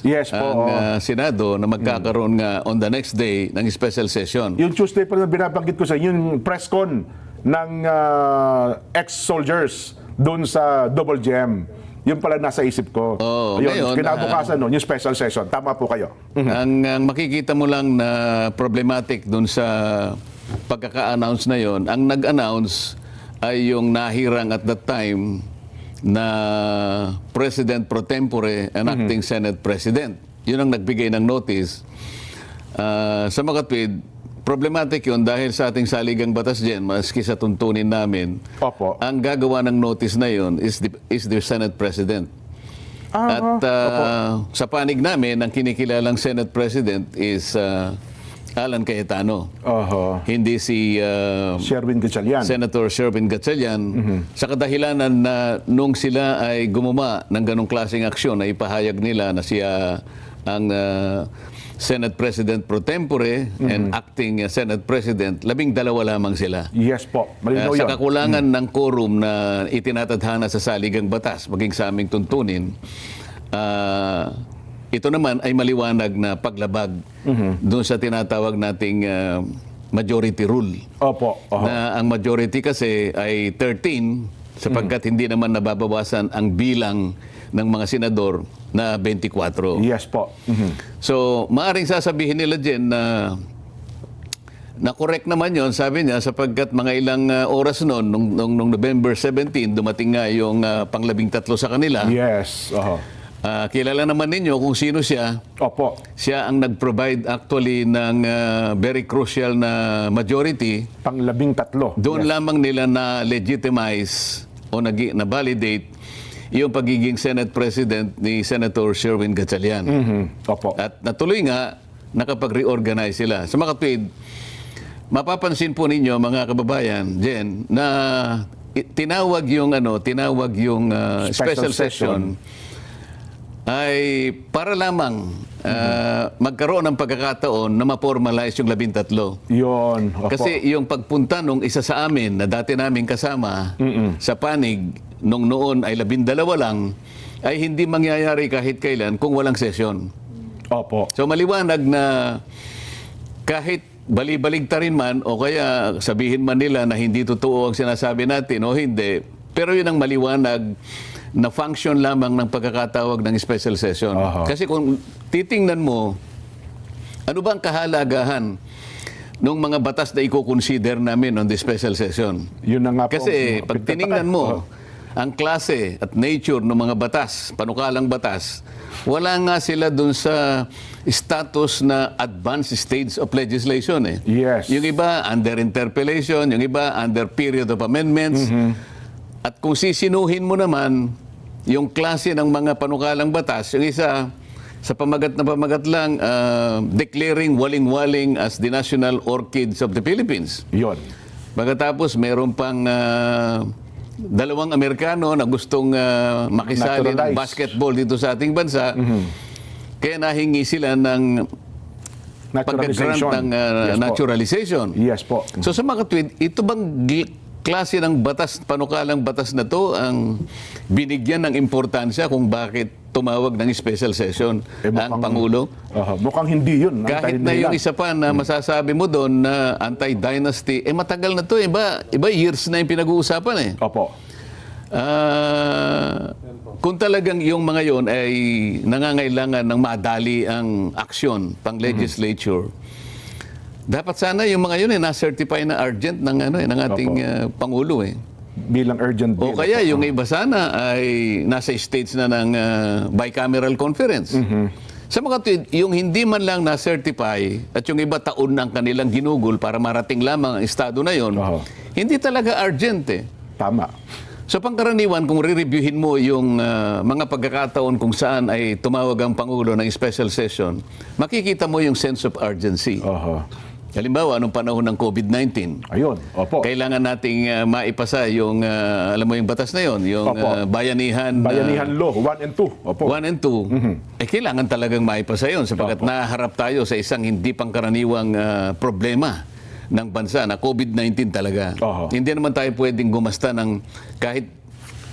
Yes po. ang Senado na magkakaroon nga on the next day ng special session. Yung Tuesday pa na binabanggit ko sa inyo, yung press con ng ex-soldiers doon sa Double Gem. Yun pala nasa isip ko. Oo, Ayun, ngayon, kinabukasan nun, yung special session. Tama po kayo. Ang makikita mo lang na problematic dun sa pagkaka-announce na yon, ang nag-announce ay yung nahirang at that time na President pro tempore and acting Senate President. Yun ang nagbigay ng notice. Sa makatwid, problematic yun dahil sa ating saligang batas dyan, maski sa tuntunin namin, Opo. ang gagawa ng notice na yun is the Senate President. At sa panig namin, ang kinikilalang Senate President is Alan Cayetano. Hindi si Sherwin Gatchalian. Senator Sherwin Gatchalian. Sa kadahilanan na nung sila ay gumawa ng ganong klaseng aksyon na ipahayag nila na siya ang Senate President pro tempore and acting Senate President, 12 lamang sila. Yes po. Malinaw Sa yun. kakulangan ng quorum na itinatadhana sa saligang batas, maging sa aming tuntunin, ito naman ay maliwanag na paglabag doon sa tinatawag nating majority rule. Opo. Na ang majority kasi ay 13 sapagkat hindi naman nababawasan ang bilang ng mga senador na 24. Yes po. So, maaring sasabihin nila dyan na correct naman yon, sabi niya, sapagkat mga ilang oras noon, nung November 17, dumating nga yung pang-13 sa kanila. Yes. Kilala naman ninyo kung sino siya. Opo. Siya ang nag-provide actually ng very crucial na majority. Pang-13. Doon lamang nila na legitimize o na-validate yung pagiging Senate President ni Senator Sherwin Gatchalian. Opo. At natuloy nga, nakapag-reorganize sila. Sa makatwid, mapapansin po ninyo mga kababayan, Jen, na tinawag yung special session ay para lamang magkaroon ng pagkakataon na ma-formalize yung 13. Yun. Opo. Kasi yung pagpunta nung isa sa amin na dati namin kasama sa panig nung noon ay 12 lang, ay hindi mangyayari kahit kailan kung walang sesyon. Opo. So maliwanag na kahit bali-baligtarin man o kaya sabihin man nila na hindi totoo ang sinasabi natin o hindi, pero yun ang maliwanag na function lamang ng pagkakatawag ng special session. Kasi kung titingnan mo, ano ba ang kahalagahan ng mga batas na i-consider namin on the special session? Yun na nga po. Kasi pag tiningnan mo, ang klase at nature ng mga batas, panukalang batas, wala nga sila dun sa status na advanced stage of legislation. Yes. Yung iba under interpellation, yung iba under period of amendments. At kung sisinuhin mo naman yung klase ng mga panukalang batas, yung isa sa pamagat na pamagat lang, declaring waling-waling as the national orchids of the Philippines. Yun. Pagkatapos, meron pang dalawang Amerikano na gustong makisali ng basketball dito sa ating bansa. Kaya nahingi sila ng pagka-grant ng naturalization. Yes po. So sa mga tweet, ito bang klase ng batas, panukalang batas na to ang binigyan ng importansya kung bakit tumawag ng special session ang Pangulo? Mukhang hindi yun. Kahit na yung isa pa na masasabi mo doon na anti-dynasty, matagal na to, iba years na yung pinag-uusapan . Opo. Kung talagang yung mga yon ay nangangailangan ng madali ang aksyon pang legislature, dapat sana yung mga yun na-certify na urgent ng ng ating Pangulo . Bilang urgent bill. O kaya yung iba sana ay nasa stage na ng bicameral conference. Sa mga yung hindi man lang na-certify at yung iba taon ng kanilang ginugol para marating lamang ang estado na yon, hindi talaga urgent . Tama. So pangkaraniwan, kung re-reviewin mo yung mga pagkakataon kung saan ay tumawag ang Pangulo ng special session, makikita mo yung sense of urgency. Halimbawa, anong panahon ng COVID-19? Ayun. Opo. Kailangan nating maipasa yung, alam mo yung batas na yon, yung bayanihan. Bayanihan Law, 1 and 2. Opo. 1 and 2. Kailangan talagang maipasa yon sapagkat naharap tayo sa isang hindi pangkaraniwang problema ng bansa na COVID-19 talaga. Hindi naman tayo pwedeng gumasta ng kahit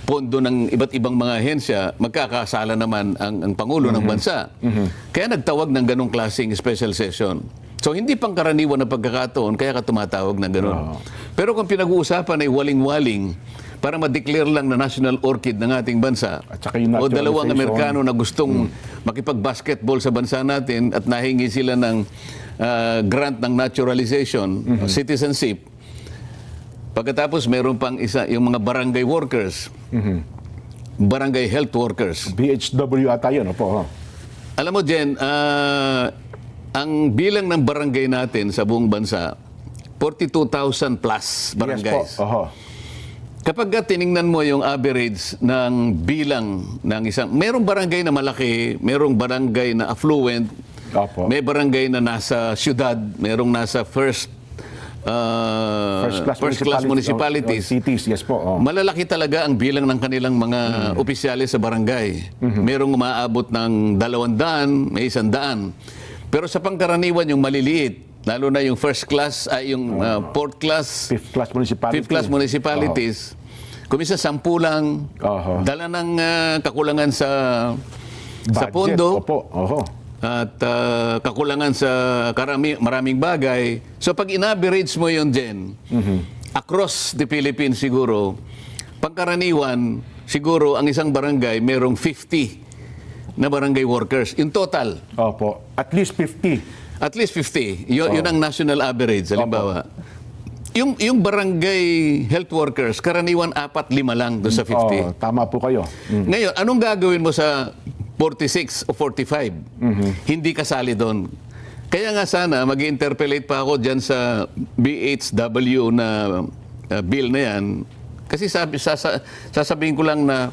pondo ng iba't ibang mga ahensya, magkakasala naman ang Pangulo ng bansa. Kaya nagtawag ng ganong klaseng special session. So hindi pangkaraniwan na pagkakataon, kaya ka tumatawag ng ganon. Pero kung pinag-uusapan ay waling-waling, para ma-declare lang na national orchid ng ating bansa, At saka yung o dalawang naturalization. Amerikano na gustong makipag-basketball sa bansa natin at nahingi sila ng grant ng naturalization, citizenship. Pagkatapos meron pang isa, yung mga barangay workers, barangay health workers. BHW ata yun, opo. Alam mo, Jen, ang bilang ng barangay natin sa buong bansa, 42,000 plus barangays. Yes po, oho. Kapag tiningnan mo yung average ng bilang ng isang, merong barangay na malaki, merong barangay na affluent, Opo. may barangay na nasa syudad, merong nasa first class municipalities. Cities, yes po. Malalaki talaga ang bilang ng kanilang mga opisyalis sa barangay. Merong umaabot ng 200, may 100. Pero sa pangkaraniwan yung maliliit, lalo na yung first class, ay yung fourth class, Fifth class municipality. fifth class municipalities, kumisa 10 lang, Oho. dala ng kakulangan sa Budget, pondo, Opo, oho. at kakulangan sa maraming bagay. So pag in-average mo yun, Jen, across the Philippines siguro, pangkaraniwan, siguro ang isang barangay merong 50 na barangay workers. In total, Opo. At least 50. at least 50. Yun ang national average, halimbawa. Yung barangay health workers, karaniwan 4-5 lang doon sa 50. Tama po kayo. Ngayon, anong gagawin mo sa 46 o 45? Hindi kasali doon. Kaya nga sana, mag-interpellate pa ako dyan sa BHW na bill na yan. Kasi sasabihin ko lang na,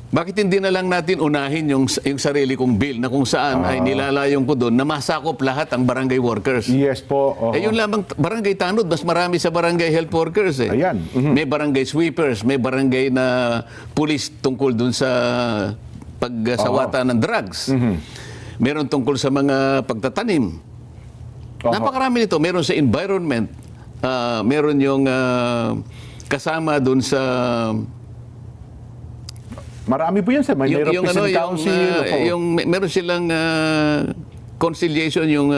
bakit hindi na lang natin unahin yung sarili kong bill na kung saan ay nilalayong ko doon na masakop lahat ang barangay workers. Yes po. Oho. Eh yun lamang, barangay tanod, mas marami sa barangay health workers eh. Ayan. May barangay sweepers, may barangay na police tungkol dun sa pagsawata ng drugs. Meron tungkol sa mga pagtatanim. Napakarami nito. Meron sa environment. Meron yung kasama dun sa... Marami po yan, sir. May represent council. meron silang conciliation, yung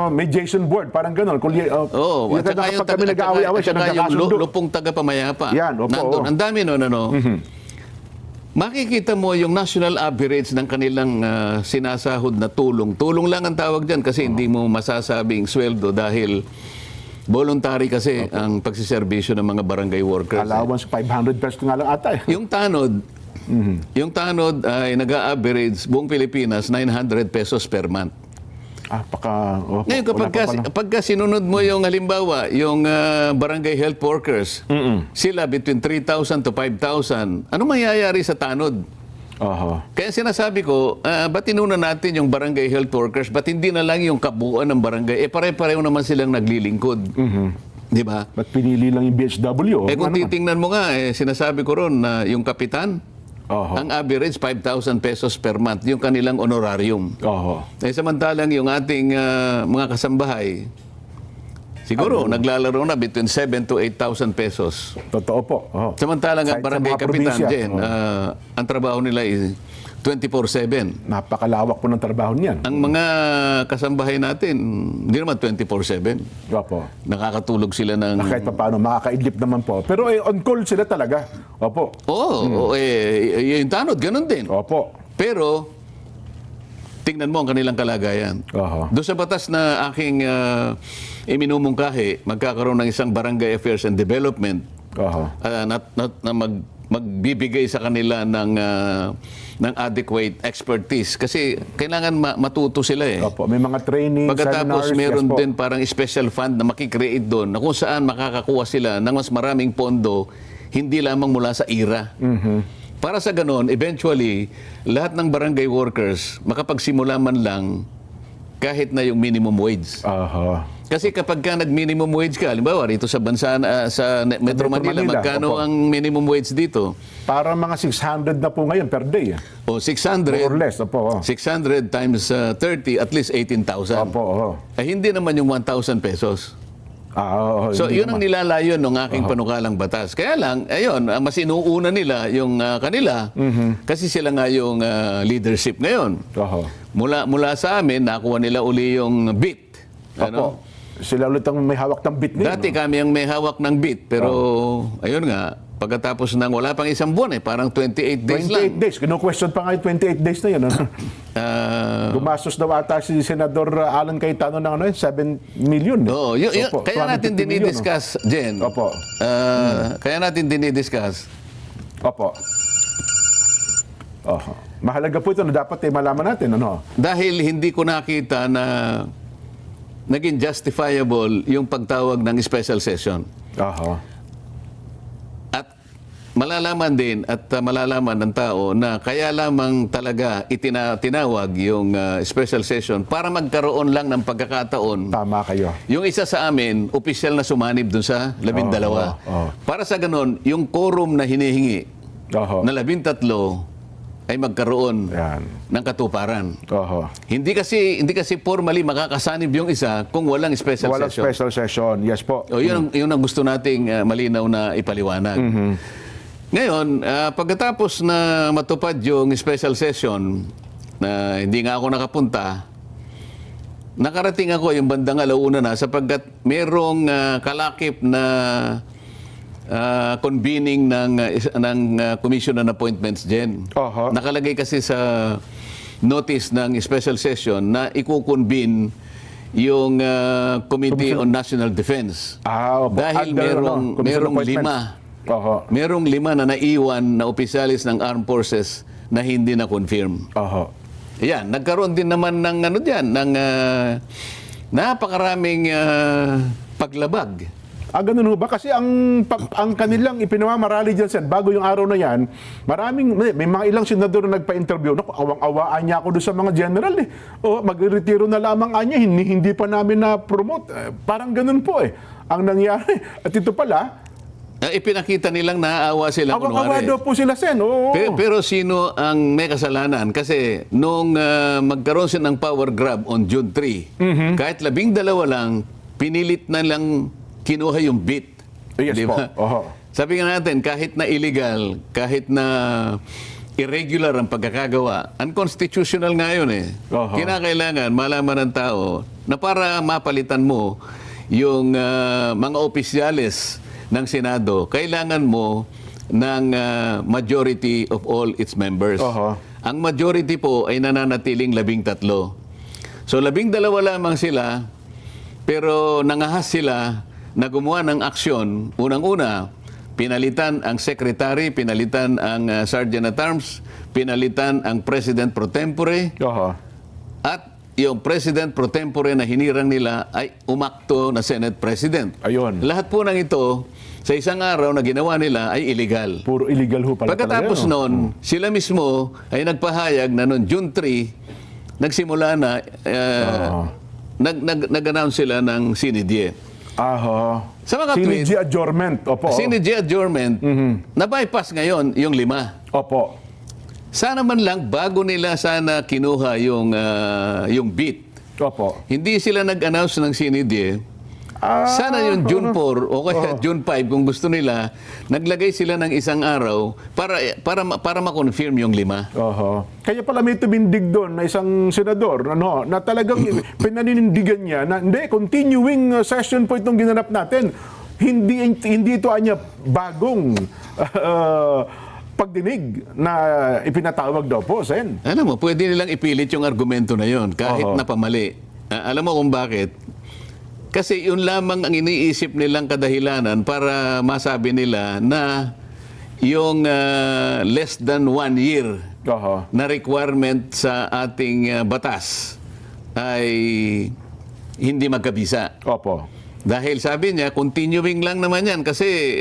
mediation board, parang gano'n. at saka yung kami nag-aaway-aaway, siya nagkakasundo. lupong taga-pamayapa. Yan, opo. Nandun. Ang dami nun, Makikita mo yung national average ng kanilang sinasahod na tulong. Tulong lang ang tawag dyan kasi hindi mo masasabing sweldo dahil voluntary kasi ang pagsiservisyo ng mga barangay workers. Allowance, 500 pesos nga lang ata. Yung tanod ay nag-a-average buong Pilipinas 900 pesos per month. Ngayon, kapag sinunod mo yung halimbawa, yung barangay health workers, sila between 3,000 to 5,000, ano mangyayari sa tanod? Kaya sinasabi ko, ba't inuna natin yung barangay health workers? Ba't hindi na lang yung kabuuan ng barangay? Pare-pareho naman silang naglilingkod. Di ba? Ba't pinili lang yung BHW? Kung titingnan mo nga, sinasabi ko ron na yung kapitan, ang average 5,000 pesos per month, yung kanilang honorarium. Samantalang yung ating mga kasambahay, siguro naglalaro na between 7,000 to 8,000 pesos. Totoo po. Samantalang ang Kahit sa barangay mga kapitan probinsya. dyan, ang trabaho nila is 24/7. Napakalawak po ng trabaho niyan. Ang mga kasambahay natin, hindi naman 24/7. Opo. Nakakatulog sila ng... Kahit pa paano, makakaidlip naman po. Pero on call sila talaga. Opo. Yung tanod, ganun din. Opo. Pero, tingnan mo ang kanilang kalagayan. Doon sa batas na aking iminumungkahi, magkakaroon ng isang Barangay Affairs and Development na magbibigay sa kanila ng adequate expertise. Kasi kailangan matuto sila eh. Opo. May mga training, Pagkatapos seminars. meron yes po. din parang special fund na makikreate doon na kung saan makakakuha sila ng mas maraming pondo, hindi lamang mula sa IRA. Para sa ganon, eventually, lahat ng barangay workers makapagsimula man lang kahit na yung minimum wage. Kasi kapag ka nag-minimum wage ka, halimbawa rito sa bansa, sa Metro Manila, magkano ang minimum wage dito? Para mga 600 na po ngayon per day. O 600. More or less. Opo. 600 times 30, at least 18,000. Opo. Ay hindi naman yung 1,000 pesos. So, hindi yun ang nilalayon ng aking panukalang batas. Kaya lang, ayun, mas inuuna nila yung kanila kasi sila nga yung leadership ngayon. Oho. Mula sa amin, nakuha nila uli yung bit. Opo. Sila ulit ang may hawak ng bit nila. Dati kami ang may hawak ng bit, pero ayun nga, pagkatapos ng wala pang isang buwan parang 28 days 28 lang. days. Kino-question pa nga yung 28 days na yun. Ano? Gumastos daw ata si Senador Alan Cayetano ng 7 million. Oo, Opo, kaya natin 250 million, dinidiscuss, Jen. Opo. Kaya natin dinidiscuss. Opo. Oho. Mahalaga po ito na dapat malaman natin. Ano? Dahil hindi ko nakita na naging justifiable yung pagtawag ng special session. Oho. At malalaman din at malalaman ng tao na kaya lamang talaga tinawag yung special session para magkaroon lang ng pagkakataon. Tama kayo. Yung isa sa amin, opisyal na sumanib dun sa 12. Para sa ganun, yung quorum na hinihingi Oho. na 13 ay magkaroon Yan. ng katuparan. Oho. Hindi kasi formally makakasanib yung isa kung walang special Walang session. special session. Yes po. O, yun ang gusto nating malinaw na ipaliwanag. Ngayon, pagkatapos na matupad yung special session, na hindi nga ako nakapunta, nakarating ako yung bandang alauna na sapagkat merong kalakip na convening ng Commission on Appointments, Jen. Oho. Nakalagay kasi sa notice ng special session na ikukonvene yung Committee on National Defense. Opo. Dahil merong Commission 5. Oho. Merong 5 na naiwan na opisyalis ng Armed Forces na hindi na-confirm. Oho. Ayan, nagkaroon din naman ng ng napakaraming paglabag. Ganun ho ba? Kasi ang kanilang ipinamamarali dyan, Sen, bago yung araw na yan, may mga ilang senador na nagpa-interview. Naku, awang-awaan niya ako doon sa mga general eh. O, magre-retiro na lamang anya, hindi pa namin na-promote. Parang ganun po ang nangyari. At ito pala, Ipinakita nilang naaawa sila awang-awa kunwari. daw po sila, Sen. Oo. Pero sino ang may kasalanan? Kasi nung magkaroon sila ng power grab on June 3, kahit 12 lang, pinilit na lang kinuha yung bit. Yes Di po. ba? Oho. Sabi nga natin, kahit na illegal, kahit na irregular ang pagkakagawa, unconstitutional nga yun eh. Oho. Kinakailangan malaman ng tao na para mapalitan mo yung mga opisyales ng Senado, kailangan mo ng majority of all its members. Oho. Ang majority po ay nananatiling 13. So 12 lamang sila, pero nangahas sila na gumawa ng aksyon. Unang-una, pinalitan ang secretary, pinalitan ang sergeant at arms, pinalitan ang president pro tempore, Oho. at yung president pro tempore na hinirang nila ay umakto na Senate President. Ayun. Lahat po ng ito, sa isang araw na ginawa nila ay illegal. Puro illegal ho pala Pagkatapos talaga, no? noon, sila mismo ay nagpahayag na noong June 3, nagsimula na, nag-announce sila ng sinidye. Aho. Sa mga Sinigi adjournment. Opo. Sinidye adjournment, na-bypass ngayon yung 5. Opo. Sana man lang, bago nila sana kinuha yung bit, Opo. hindi sila nag-announce ng sinidye. Sana yung June 4 o kaya June 5 kung gusto nila, naglagay sila ng isang araw para ma-confirm yung 5. Oho. Kaya pala may tumindig doon na isang senador na talagang pinaninindigan niya na hindi, continuing session po itong ginanap natin. Hindi ito anya bagong pagdinig na ipinatawag daw po, Sen. Alam mo, pwede nilang ipilit yung argumento na yon kahit na pamali. Alam mo kung bakit? Kasi yun lamang ang iniisip nilang kadahilanan para masabi nila na yung less than 1 year Oho. na requirement sa ating batas ay hindi magkabisa. Opo. Dahil sabi niya, continuing lang naman yan kasi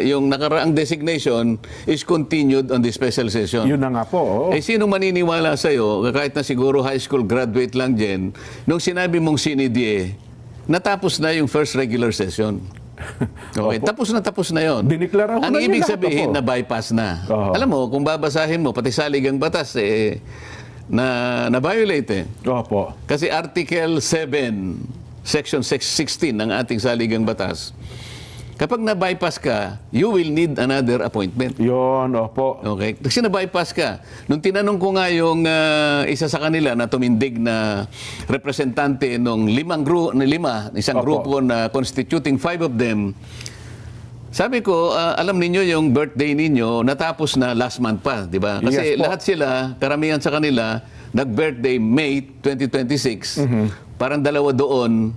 yung nakaraang designation is continued on the special session. Yun na nga po. Oo. Eh, sino maniniwala sa'yo, kahit na siguro high school graduate lang dyan, nung sinabi mong sinidye, natapos na yung first regular session. Okay, tapos na yon. Diniklara ko Ang na yun ibig lahat, sabihin, opo. na bypass na. Oho. Alam mo, kung babasahin mo, pati saligang batas, na violate eh. Opo. Kasi Article 7, Section 16 ng ating saligang batas, kapag na-bypass ka, you will need another appointment. Yun, opo. Okay? Kasi na-bypass ka. Nung tinanong ko nga yung isa sa kanila na tumindig na representante nung isang Opo. grupo na constituting 5 of them, sabi ko, alam ninyo yung birthday ninyo natapos na last month pa, di ba? Kasi Yes po. lahat sila, karamihan sa kanila, nag-birthday May 2026. Parang dalawa doon,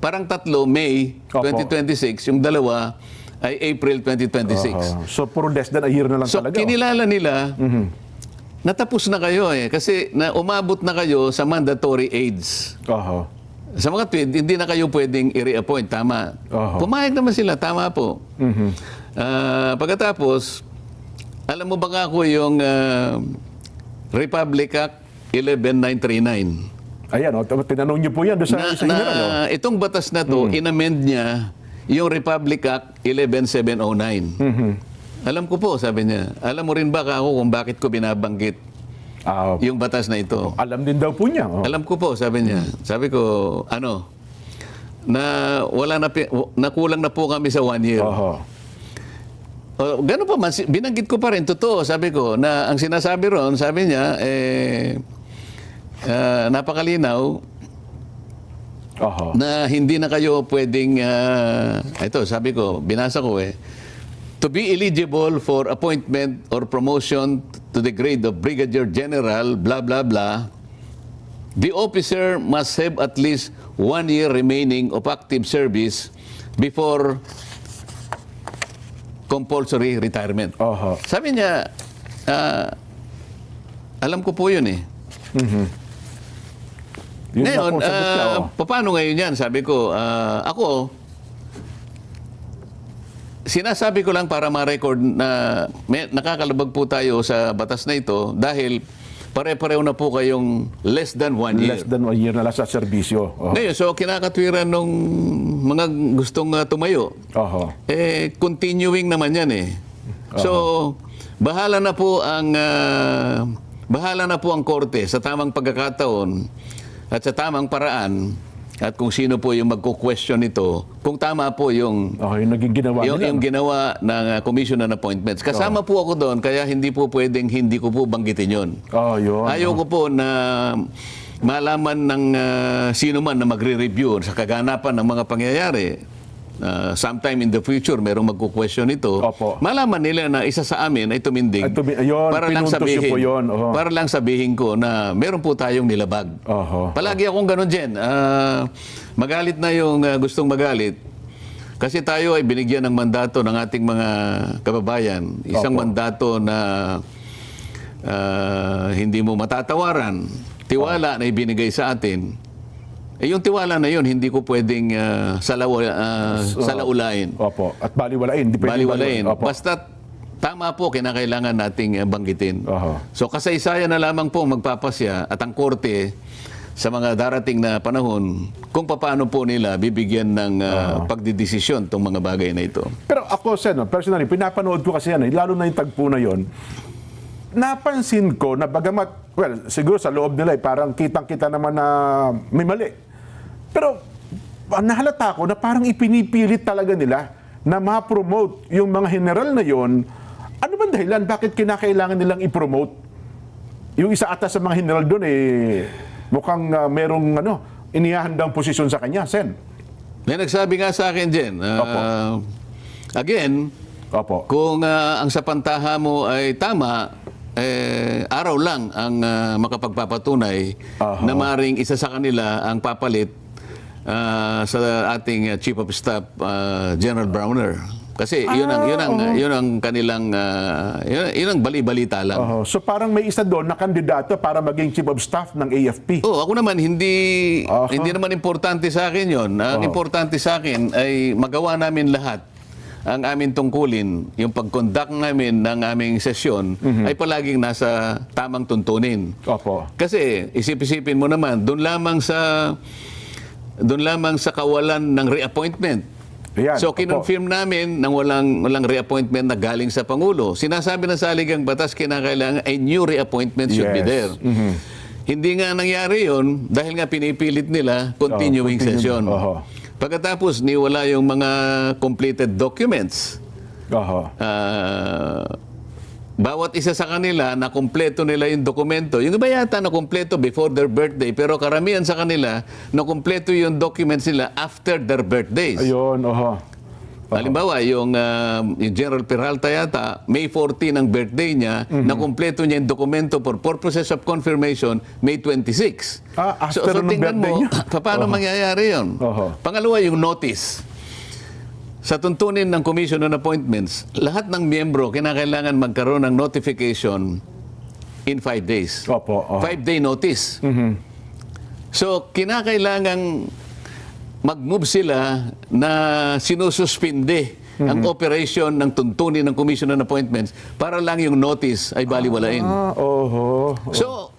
parang tatlo May Opo. 2026, yung dalawa ay April 2026. So, puro less than a year na lang So, talaga. kinilala nila, natapos na kayo kasi umabot na kayo sa mandatory age. Oho. Sa mga tweet, hindi na kayo pwedeng i-reappoint. Tama. Oho. Pumayag naman sila. Tama po. Pagkatapos, alam mo ba nga ako yung Republic Act 11939? Ayan, tinanong niyo po yan doon sa general. Itong batas na to, inamend niya yung Republic Act 11709. Alam ko po, sabi niya. Alam mo rin ba ako kung bakit ko binabanggit yung batas na ito? Alam din daw po niya. Oh. Alam ko po, sabi niya. Sabi ko, nakulang na po kami sa 1 year. Oho. Gano'n pa man, binanggit ko pa rin, totoo, sabi ko, na ang sinasabi ron, sabi niya, napakalinaw Oho. na hindi na kayo pwedeng, ito, sabi ko, binasa ko to be eligible for appointment or promotion to the grade of Brigadier General, blah, blah, blah, the officer must have at least 1 year remaining of active service before compulsory retirement. Oho. Sabi niya, alam ko po yun Yun na Ngayon, po, sagot niya, paano ngayon yan? Sabi ko, ako, sinasabi ko lang para ma-record na nakakalabag po tayo sa batas na ito dahil pare-pareho na po kayong less than 1 year. Less than 1 year na lang sa serbisyo. Oho. Ngayon, so kinakatwiran nung mga gustong tumayo, Oho. continuing naman yan So, bahala na po ang korte sa tamang pagkakataon at sa tamang paraan at kung sino po yung magko-question nito, kung tama po yung Yung naging ginawa nila. yung ginawa ng Commission on Appointments. Kasama po ako doon, kaya hindi po pwedeng hindi ko po banggitin yun. Yun. Ayaw ko po na malaman ng sino man na magre-review sa kaganapan ng mga pangyayari. Sometime in the future, merong magko-question ito. Opo. Malaman nila na isa sa amin ay tumindig Ayun, para lang pinuntos niyo sabihin, po yun. Oho. para lang sabihin ko na meron po tayong nilabag. Oho. Palagi akong ganun, Jen. Magalit na yung gustong magalit. Kasi tayo ay binigyan ng mandato ng ating mga kababayan. Isang Opo. mandato na hindi mo matatawaran. Tiwala na ibinigay sa atin. Yung tiwala na yun, hindi ko pwedeng salaulain. Opo. At baliwalain. Hindi pwedeng Baliwalain. Opo. Basta tama po, kinakailangan nating banggitin. Oho. So kasaysayan na lamang po magpapasya at ang korte sa mga darating na panahon kung paano po nila bibigyan ng pagdidesisyon itong mga bagay na ito. Pero ako, Sen, personally, pinapanood ko kasi yan, lalo na yung tagpo na yon. Napansin ko na bagamat, well, siguro sa loob nila, parang kitang-kita naman na may mali. Pero nahalata ko na parang ipinipilit talaga nila na ma-promote yung mga general na yon. Ano bang dahilan? Bakit kinakailangan nilang i-promote? Yung isa ata sa mga general doon, mukhang merong inihahandang posisyon sa kanya, Sen. May nagsabi nga sa akin, Jen, Opo. again, Opo. kung ang sapantaha mo ay tama, araw lang ang makapagpapatunay na maring isa sa kanila ang papalit sa ating Chief of Staff, General Browner. Kasi yun ang kanilang yun ang bali-balita lang. Oho. So parang may isa doon na kandidato para maging Chief of Staff ng AFP. Oh, ako naman hindi naman importante sa akin 'yon. Ang importante sa akin ay magawa namin lahat ang aming tungkulin, yung pag-conduct namin ng aming sesyon ay palaging nasa tamang tuntunin. Opo. Kasi isip-isipin mo naman, doon lamang sa kawalan ng reappointment. Ayan, So kinonfirm namin nang walang reappointment na galing sa Pangulo. Sinasabi ng saligang batas kinakailangan a new reappointment should be Yes. there. Hindi nga nangyari yon dahil nga pinipilit nila continuing session. Oho. Pagkatapos niwala yung mga completed documents. Oho. Bawat isa sa kanila na kumpleto nila yung dokumento. Yung iba yata na kumpleto before their birthday, pero karamihan sa kanila na kumpleto yung documents nila after their birthdays. Ayun, oho. Halimbawa, yung General Peralta yata, May 14 ang birthday niya, na kumpleto niya yung dokumento for purposes of confirmation, May 26. After ng tingnan birthday mo, niya? paano mangyayari yun? Oho. Pangalawa, yung notice. Sa tuntunin ng Commission on Appointments, lahat ng miyembro kinakailangan magkaroon ng notification in 5 days. Opo. Oho. 5-day notice. So, kinakailangang mag-move sila na sinususpinde ang operation ng tuntunin ng Commission on Appointments para lang yung notice ay baliwalain. Oho. So,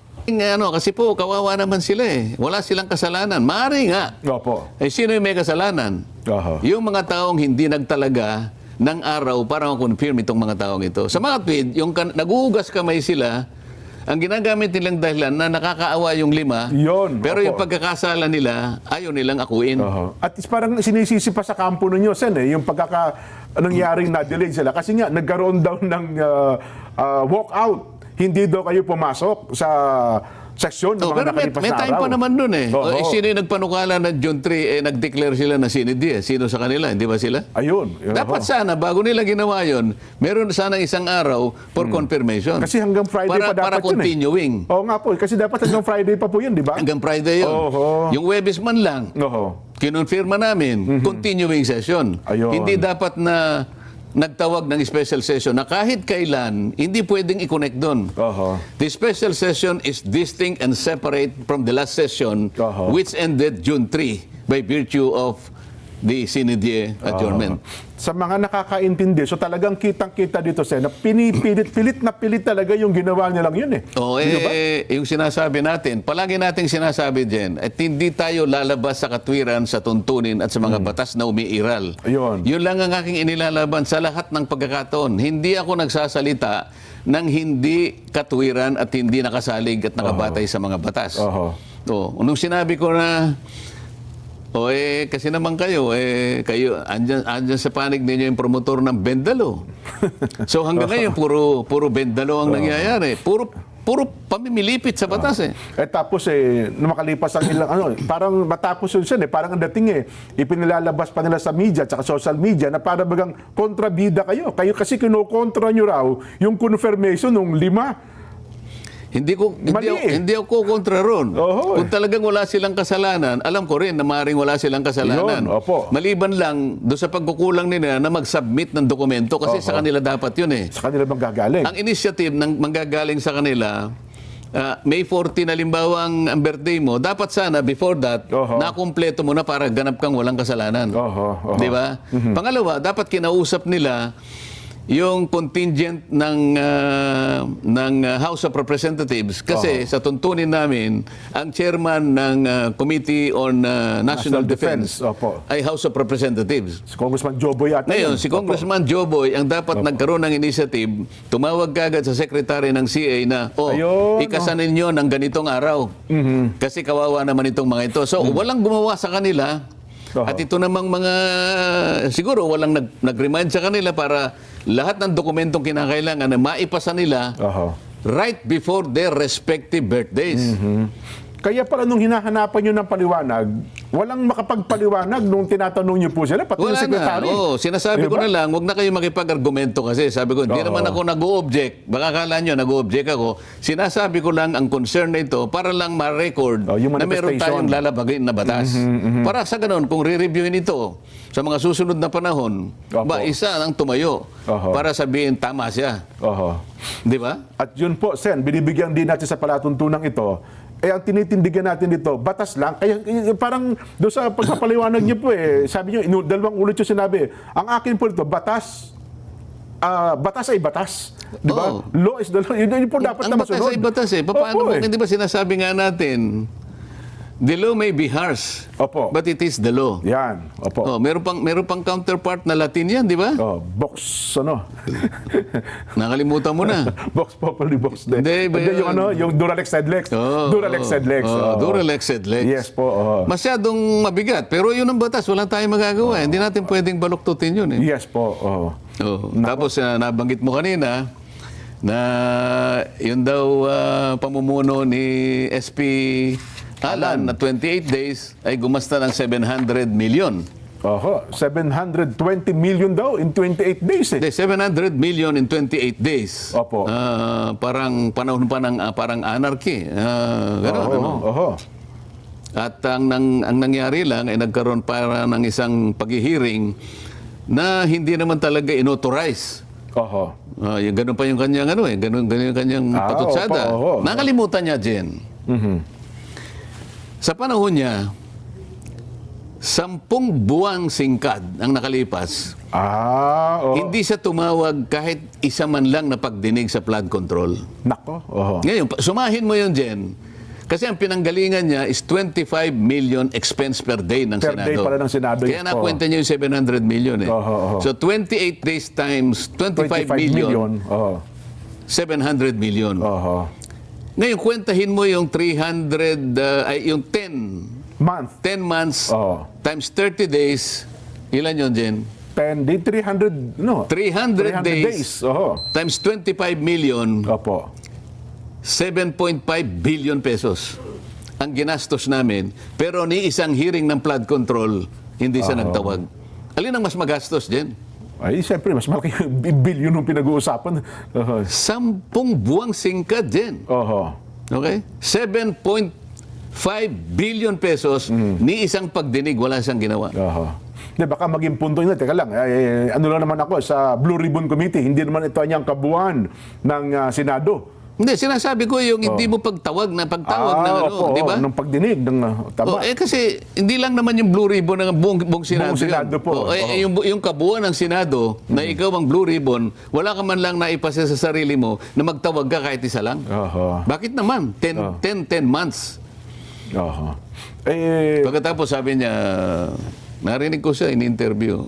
kasi po, kawawa naman sila eh. Wala silang kasalanan. Maaari nga. Opo. Eh, sino yung may kasalanan? Oho. Yung mga taong hindi nagtalaga ng araw para ma-confirm itong mga taong ito. Sa mga tweet, yung nag-uugas kamay sila, ang ginagamit nilang dahilan na nakakaawa yung 5, Yun, pero opo. yung pagkakasala nila, ayaw nilang akuin. Oho. At parang sinisisi pa sa kampo ninyo, Sen, yung nangyaring na-delay sila. Kasi nga, nagkaroon daw ng walkout. Hindi daw kayo pumasok sa seksyon ng mga Pero nakalipas may na time araw. pa naman dun eh. Oo. Sino yung nagpanukala na June 3, nag-declare sila na sinidi eh. Sino sa kanila? Hindi ba sila? Ayun. Dapat sana, bago nila ginawa yun, meron sana isang araw for confirmation. Kasi hanggang Friday pa dapat para yun eh. continuing. Oo nga po, kasi dapat hanggang Friday pa po yun, di ba? Hanggang Friday yun. Oho. Yung Webes man lang, Oho. kinonfirma namin, continuing session. Ayun. Hindi dapat na nagtawag ng special session na kahit kailan, hindi pwedeng i-connect doon. Oho. The special session is distinct and separate from the last session, Oho. which ended June 3 by virtue of the Sinidie adjournment. Sa mga nakakaintindi, so talagang kitang-kita dito, Sen, na pilit na pilit talaga yung ginawa nilang yun eh. Oo, Di ba? yung sinasabi natin, palagi nating sinasabi din, at hindi tayo lalabas sa katwiran, sa tuntunin at sa mga batas na umiiral. Ayun. Yun lang ang aking inilalaban sa lahat ng pagkakataon. Hindi ako nagsasalita ng hindi katwiran at hindi nakasalig at nakabatay sa mga batas. Oho. Nung sinabi ko na, kasi naman kayo andyan sa panig ninyo yung promotor ng Bendalo. So hanggang ngayon, puro Bendalo ang nangyayari. Puro pamimilipit sa batas eh. Tapos nung makalipas ang ilang parang matapos yun Sen, parang ang dating ipinilalabas pa nila sa media at sa social media na para bagang kontrabida kayo. Kayo kasi kinukontra nyo raw yung confirmation ng 5. Hindi ako kontra ron. Oho, Kung talagang wala silang kasalanan, alam ko rin na maaaring wala silang kasalanan. Yun, opo. Maliban lang doon sa pagkukulang nila na mag-submit ng dokumento kasi sa kanila dapat yun eh. Sa kanila manggagaling. Ang initiative ng manggagaling sa kanila, May 14 halimbawa ang birthday mo, dapat sana before that, Oho. nakumpleto mo na para ganap kang walang kasalanan. Oho. Di ba? Pangalawa, dapat kinausap nila yung contingent ng House of Representatives kasi sa tuntunin namin ang chairman ng Committee on National Defense Opo. ay House of Representatives. Si Congressman Joboy ata Ngayon, yun. si Congressman Joboy ang dapat nagkaroon ng initiative, tumawag kagad sa secretary ng CA na, Ayun, ikasanin nyo ng ganitong araw. Kasi kawawa naman itong mga ito. So, walang gumawa sa kanila. At ito namang mga, siguro walang nag-remind sa kanila para lahat ng dokumentong kinakailangan na maipasa nila Oho. right before their respective birthdays. Kaya pala nung hinahanapan nyo ng paliwanag, walang makapagpaliwanag nung tinatanong nyo po sila, pati yung Wala sekretary. na. Sinasabi ko Diba? na lang, huwag na kayo makipag-argumento kasi sabi ko, hindi naman ako nag-o-object. Baka akala nyo nag-o-object ako. Sinasabi ko lang ang concern na ito para lang ma-record Yung na meron manifestation. tayong lalabagin na batas. Para sa ganun, kung re-reviewin ito sa mga susunod na panahon, Opo. isa ang tumayo Oho. para sabihin tama siya. Oho. Di ba? At yun po, Sen, binibigyan din natin sa palatuntunang ito, ang tinitindigan natin dito, batas lang. Kaya parang doon sa pagpapaliwanag niyo po sabi niyo, dalawang ulit yung sinabi, ang akin po ito, batas ay batas. Di ba? Oo. Law is the law. Yun po dapat Ang na batas masunod. ay batas eh. Paano Opo, mo, hindi ba sinasabi nga natin, The law may be harsh, Opo. but it is the law. Yan. Opo. Oh, meron pang counterpart na Latin yan, di ba? Oh, box, ano? Nakalimutan mo na. Box populi, box din. Hindi, ba yun? Yung ano, yung Duralex Sedlex. Oo, Duralex oo. Sedlex. Oo, Oo. Duralex Sedlex. Yes po. Oo. Masyadong mabigat. Pero yun ang batas. Wala tayong magagawa. Hindi natin pwedeng baluktutin yun. Eh. Yes po. Oo. Oh. Tapos nabanggit mo kanina na yun daw pamumuno ni SP Alan na 28 days ay gumasta ng 700 million. Oho, 720 million daw in 28 days eh. Hindi, 700 million in 28 days. Opo. Parang panahon pa ng parang anarchy. Gano'n, Oho, ano? oho. At ang nangyari lang ay nagkaroon para ng isang paghihiring na hindi naman talaga inauthorize. Oho. Yung ganun pa yung kanyang ganun yung kanyang patutsada. opo. Nakalimutan niya, Jen. Sa panahon niya, 10 buwang singkad ang nakalipas. Oo. Hindi siya tumawag kahit isa man lang na pagdinig sa flood control. Nako. Oho. Ngayon, sumahin mo yun, Jen. Kasi ang pinanggalingan niya is 25 million expense per day ng Per Senado. day pala ng Senado. Kaya nakwenta niyo yung 700 million eh. Oho. So 28 days times 25 million, Oho. 700 million. Oho. Ngayon, kwentahin mo yung 300, yung 10 Month. months Oho. times 30 days. Ilan yun, Jen? 10 day, 300, no? 300 days. Oho. Times 25 million, Opo. 7.5 billion pesos ang ginastos namin. Pero ni isang hearing ng flood control, hindi siya nagtawag. Alin ang mas magastos, Jen? Ay, siyempre, mas malaki yung billion yung pinag-uusapan. Oho. 10 buwang singkad, Jen. Oho. Okay? 7.5 billion pesos, ni isang pagdinig, wala siyang ginawa. Oho. Di, baka maging punto nyo, teka lang, ano lang naman ako, sa Blue Ribbon Committee, hindi naman ito ang kabuuan ng Senado. Hindi, sinasabi ko yung hindi mo pagtawag ng Opo, di ba? Nung pagdinig, ng tama. Kasi hindi lang naman yung Blue Ribbon ng buong Senado. Buong Senado yun. po. Yung kabuuan ng Senado, na ikaw ang Blue Ribbon, wala ka man lang naipasa sa sarili mo na magtawag ka kahit isa lang. Oho. Bakit naman? 10 months. Oho. Pagkatapos sabi niya, narinig ko siya in-interview,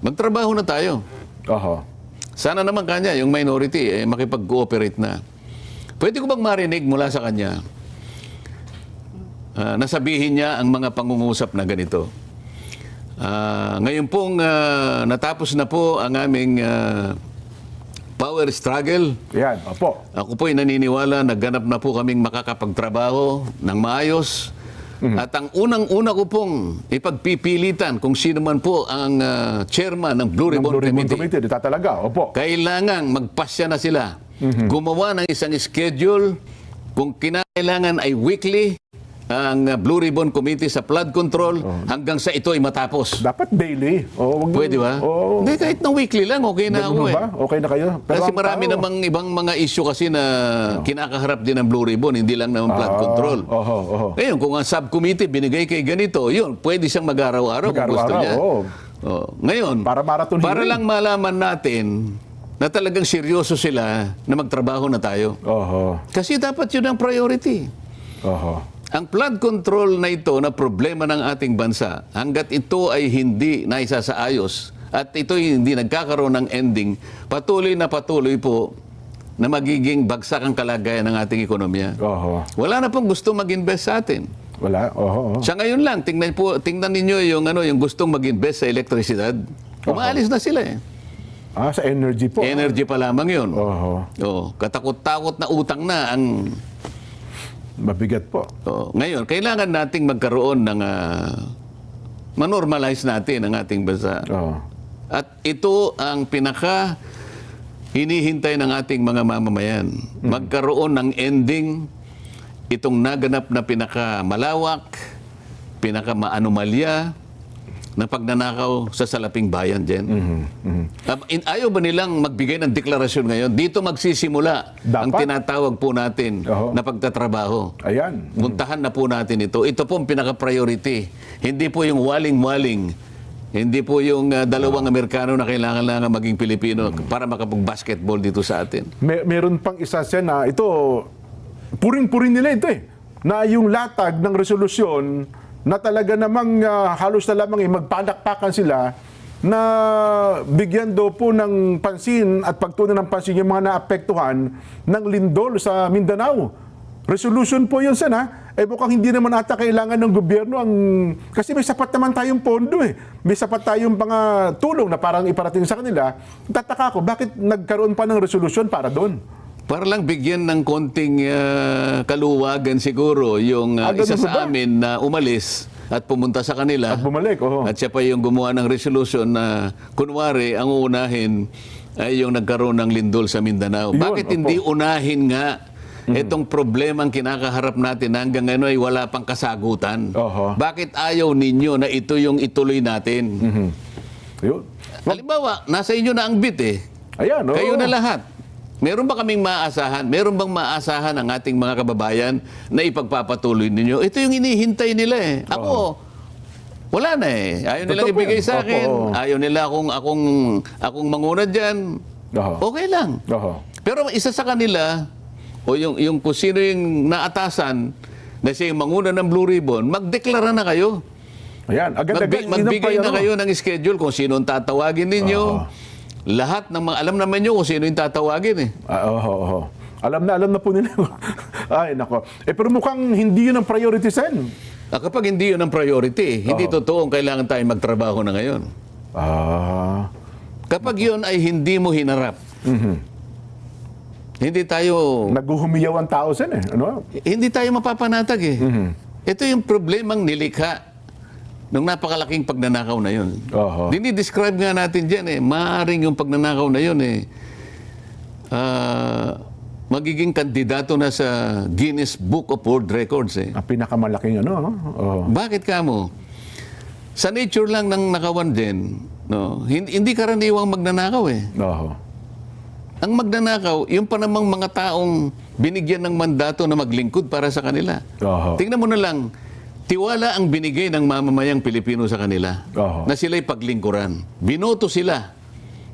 magtrabaho na tayo. Oho. Sana naman kanya, yung minority, makipag-cooperate na. Pwede ko bang marinig mula sa kanya nasabihin niya ang mga pangungusap na ganito? Ngayon pong natapos na po ang aming power struggle. Yan, opo. Ako po'y naniniwala na ganap na po kaming makakapagtrabaho ng maayos. At ang unang-una ko pong ipagpipilitan kung sino man po ang chairman ng Blue Ng Ribbon Blue Ribbon Committee. Committee, talaga, opo. Kailangang magpasya na sila. Gumawa ng isang schedule. Kung kinailangan ay weekly ang Blue Ribbon Committee sa flood control hanggang sa ito ay matapos. Dapat daily. Pwede ba? Oo. Hindi, kahit na weekly lang, okay na ako Ganun eh. ba? Okay na kayo? Kasi ang marami tao- namang ibang mga issue kasi na kinakaharap din ng Blue Ribbon, hindi lang naman flood control. Oho, oho. Ngayon, kung ang subcommittee binigay kay ganito, yun, pwede siyang mag-araw-araw kung gusto Mag-araw-araw, niya. oo. Ngayon, Para marathon para hearing. lang malaman natin na talagang seryoso sila na magtrabaho na tayo. Oho. Kasi dapat yun ang priority. Oho. Ang flood control na ito na problema ng ating bansa, hanggat ito ay hindi naisasaayos at ito ay hindi nagkakaroon ng ending, patuloy po na magiging bagsak ang kalagayan ng ating ekonomiya. Oho. Wala na pong gusto mag-invest sa atin. Wala. Oho. Sa ngayon lang, tingnan ninyo yung gustong mag-invest sa elektrisidad. Umaalis na sila eh. Sa energy po. Energy pa lamang yun. Oho. Katakot-takot na utang na ang... Mabigat po. Ngayon, kailangan nating magkaroon ng... manormalize natin ang ating bansa. Oho. At ito ang pinaka hinihintay ng ating mga mamamayan. Magkaroon ng ending itong naganap na pinaka malawak, pinaka maanomalya na pagnanakaw sa salaping bayan, Jen. Ayaw ba nilang magbigay ng deklarasyon ngayon? Dito magsisimula ang Dapat. tinatawag po natin Oho. na pagtatrabaho. Ayan. Puntahan na po natin ito. Ito po ang pinaka-priority. Hindi po yung waling-waling. Hindi po yung dalawang Amerikano na kailangan maging Pilipino para makapag-basketball dito sa atin. Meron pang isa siya na ito, puring-puring nila ito eh. na yung latag ng resolusyon na talaga namang halos na lamang magpalakpakan sila na bigyan daw po ng pansin at pagtunan ng pansin yung mga naapektuhan ng lindol sa Mindanao. Resolution po yun, Sen, ha? Mukhang hindi naman ata kailangan ng gobyerno kasi may sapat naman tayong pondo eh. May sapat tayong mga tulong na parang iparating sa kanila. Tataka ko, bakit nagkaroon pa ng resolution para doon? Para lang bigyan ng konting kaluwagan siguro yung isa ganun sa ba? amin na umalis at pumunta sa kanila. At bumalik, oo. At siya pa yung gumawa ng resolution na kunwari ang uunahin ay yung nagkaroon ng lindol sa Mindanao. Yun, Bakit opo. hindi unahin nga itong problemang kinakaharap natin na hanggang ngayon ay wala pang kasagutan? Oho. Bakit ayaw ninyo na ito yung ituloy natin? Yun. Halimbawa, nasa inyo na ang bit eh. Ayan, oo. Kayo na lahat. Meron ba kaming maaasahan? Meron bang maaasahan ang ating mga kababayan na ipagpapatuloy ninyo? Ito yung inihintay nila eh. Ako, wala na eh. Ayaw nilang Totoo po ibigay yan. sa akin. Opo. Ayaw nila akong manguna dyan. Oho. Okay lang. Oho. Pero isa sa kanila, o yung kung sino yung naatasan na siya yung manguna ng Blue Ribbon, magdeklara na kayo. Ayan, agad-agad. Magbigay na kayo ng schedule kung sino ang tatawagin ninyo. Lahat ng mga, alam naman nyo kung sino yung tatawagin eh. Oo. Alam na po nila. Ay, nako. Pero mukhang hindi yun ang priority, Sen. Kapag hindi yun ang priority, hindi totoong kailangan tayo magtrabaho na ngayon. Kapag yun ay hindi mo hinarap, hindi tayo Naghuhumiyaw ang tao, Sen, eh. Ano? hindi tayo mapapanatag eh. Ito yung problemang nilikha ng napakalaking pagnanakaw na yun. Oho. Dinidescribe nga natin dyan eh. Maaring yung pagnanakaw na yun eh. Magiging kandidato na sa Guinness Book of World Records eh. Ang pinakamalaking ano. Oo. Bakit ka mo? Sa nature lang ng nakawan din, no? Hindi karaniwang magnanakaw eh. Oo. Ang magnanakaw, yung pa namang mga taong binigyan ng mandato na maglingkod para sa kanila. Oho. Tingnan mo na lang, tiwala ang binigay ng mamamayang Pilipino sa kanila Oho. na sila'y paglingkuran. Binoto sila.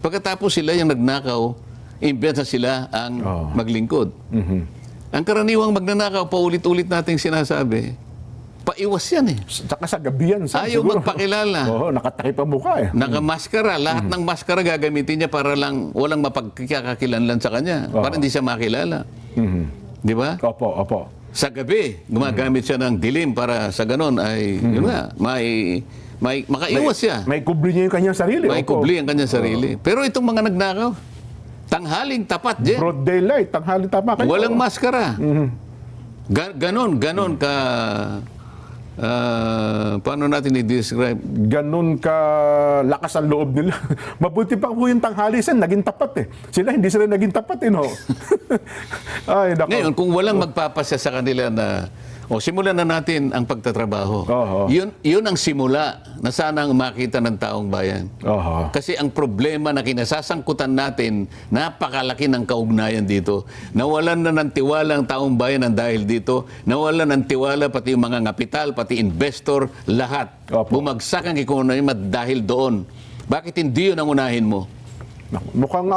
Pagkatapos sila yung nagnakaw, imbes na sila ang maglingkod. Ang karaniwang magnanakaw, paulit-ulit nating sinasabi, paiwas yan eh. Tsaka sa gabi yan, Sen, Ayaw siguro. magpakilala. Oo, nakatakip ang mukha eh. Nakamaskara. Lahat ng maskara gagamitin niya para lang walang mapagkakakilanlan sa kanya. Para hindi siya makilala. Di ba? Opo. Sa gabi, gumagamit siya ng dilim para sa ganon ay, yun nga, makaiwas siya. May kubli niya yung kanyang sarili. May Opo. kubli ang kanyang sarili. Pero itong mga nagnakaw, tanghaling tapat dyan. Broad daylight, tanghali tama kayo. Walang maskara. Ganon ka, paano natin i-describe? Ganun ka lakas ang loob nila. Mabuti pa po yung tanghali, Sen, naging tapat eh. Hindi sila naging tapat eh, no? Ay, nako. Ngayon, kung walang magpapasya sa kanila na, simulan na natin ang pagtatrabaho. Oho. Yun ang simula na sana ang makita ng taong bayan. Oho. Kasi ang problema na kinasasangkutan natin, napakalaki ng kaugnayan dito. Nawalan na ng tiwala ang taong bayan ng dahil dito. Nawalan ng tiwala pati yung mga kapital, pati investor, lahat. Opo. Bumagsak ang ekonomiya dahil doon. Bakit hindi yun ang unahin mo? Mukhang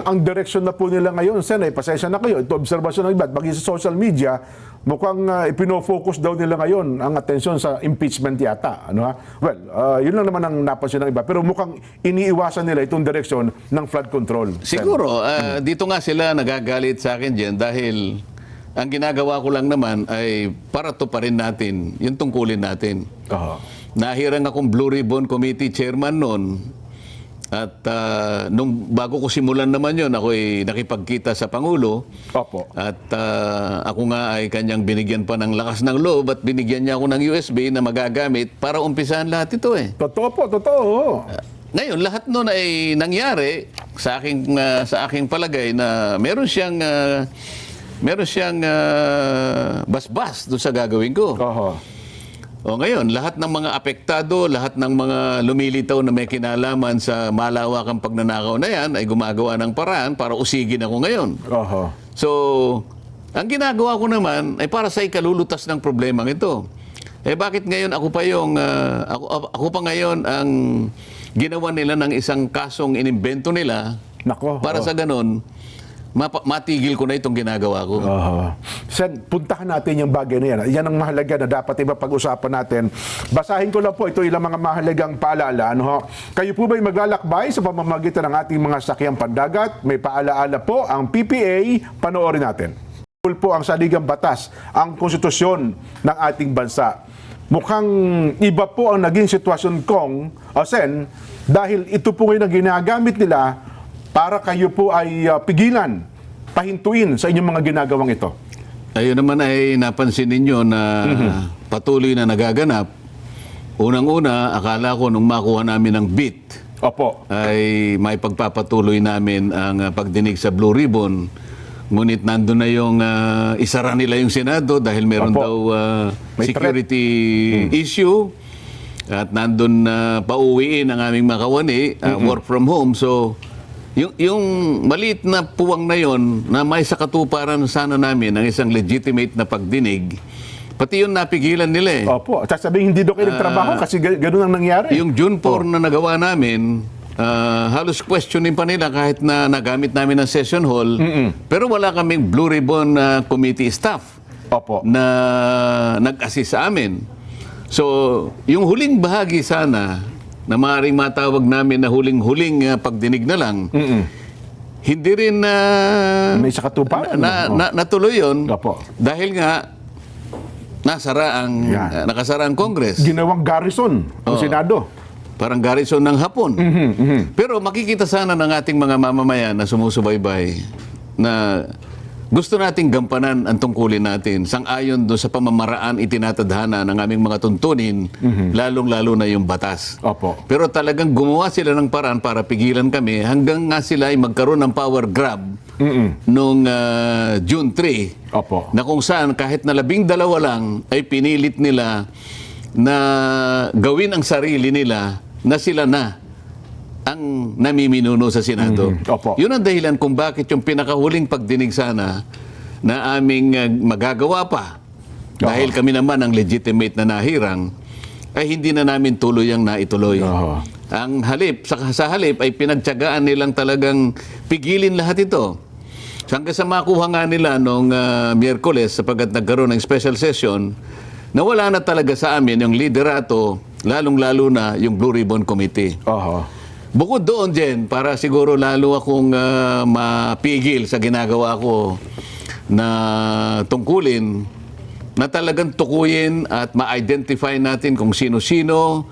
ang direction na po nila ngayon, Sen, pasensya na kayo. Ito obserbasyon ng iba, bagay sa social media, mukhang ipino-focus daw nila ngayon ang atensyon sa impeachment yata. Ano, ha? Well, yun lang naman ang napansin ng iba. Pero mukhang iniiwasan nila itong direction ng flood control. Sen. Siguro, dito nga sila nagagalit sa akin dyan dahil ang ginagawa ko lang naman ay para to pa rin natin, yung tungkulin natin. Oho. Nahirang akong Blue Ribbon Committee chairman noon. At nung bago ko simulan naman yon, ako ay nakipagkita sa Pangulo. Opo. At ako nga ay kanyang binigyan pa ng lakas ng loob at binigyan niya ako ng USB na magagamit para umpisahan lahat ito eh. Totoo po, totoo. Ngayon, lahat noon ay nangyari sa aking palagay na meron siyang basbas doon sa gagawin ko. Oho. Ngayon, lahat ng mga apektado, lahat ng mga lumilitaw na may kinalaman sa malawakang pagnanakaw na yan ay gumagawa ng paraan para usigin ako ngayon. Oho. So, ang ginagawa ko naman ay para sa ikalulutas ng problemang ito. Bakit ngayon ako pa ngayon ang ginawa nila ng isang kasong inimbento nila Nako. para sa ganon matigil ko na itong ginagawa ko. Sen, puntahan natin yung bagay na yan. Yan ang mahalaga na dapat pag-usapan natin. Basahin ko lang po ito ilang mga mahalagang paalala. Ano, ho? Kayo po ba'y maglalakbay sa pamamagitan ng ating mga sakyang pandagat? May paalaala po ang PPA. Panoorin natin. Po ang saligang batas, ang konstitusyon ng ating bansa. Mukhang iba po ang naging sitwasyon kong, Sen, dahil ito po ngayon ang ginagamit nila para kayo po ay pigilan, pahintuin sa inyong mga ginagawang ito. Ayun naman ay napansin ninyo na patuloy na nagaganap. Unang-una, akala ko nung makuha namin ng beat, Opo. ay may pagpapatuloy namin ang pagdinig sa Blue Ribbon. Ngunit nandun na yung isara nila yung Senado dahil meron Opo. daw May security issue. At nandun na pauwiin ang aming mga kawani, work from home. So, yung maliit na puwang na yon na may sa katuparan sana namin ng isang legitimate na pagdinig, pati yun napigilan nila eh. Opo. At sasabihin, hindi daw kayo nagtrabaho kasi ganun ang nangyari. Yung June 4 na nagawa namin, halos questioning pa nila kahit na nagamit namin ng session hall, pero wala kaming Blue Ribbon committee staff Opo. na nag-assist sa amin. So, yung huling bahagi sana, na maaaring matawag namin na huling-huling pagdinig na lang, hindi rin May sa katuparan. natuloy yun. Opo. Dahil nga, nakasara ang Congress. Ginawang garrison ang Senado. Parang garrison ng Hapon. Pero makikita sana ng ating mga mamamayan na sumusubaybay na gusto nating gampanan ang tungkulin natin sang-ayon doon sa pamamaraan itinatadhana ng aming mga tuntunin, lalong-lalo na yung batas. Opo. Pero talagang gumawa sila ng paraan para pigilan kami hanggang nga sila ay magkaroon ng power grab noong June 3. Opo. Na kung saan kahit na 12 lang ay pinilit nila na gawin ang sarili nila na sila na ang namiminuno sa Senado. Opo. Yun ang dahilan kung bakit yung pinakahuling pagdinig sana na aming magagawa pa dahil kami naman ang legitimate na nahirang ay hindi na namin tuluyang naituloy. Ang halip, sa halip ay pinagtiyagaan nilang talagang pigilin lahat ito. Hanggang sa makuha nga nila noong Miyerkules sapagkat nagkaroon ng special session, nawala na talaga sa amin yung liderato, lalong-lalo na yung Blue Ribbon Committee. Bukod doon, Jen, para siguro lalo akong mapigil sa ginagawa ko na tungkulin na talagang tukuyin at ma-identify natin kung sino-sino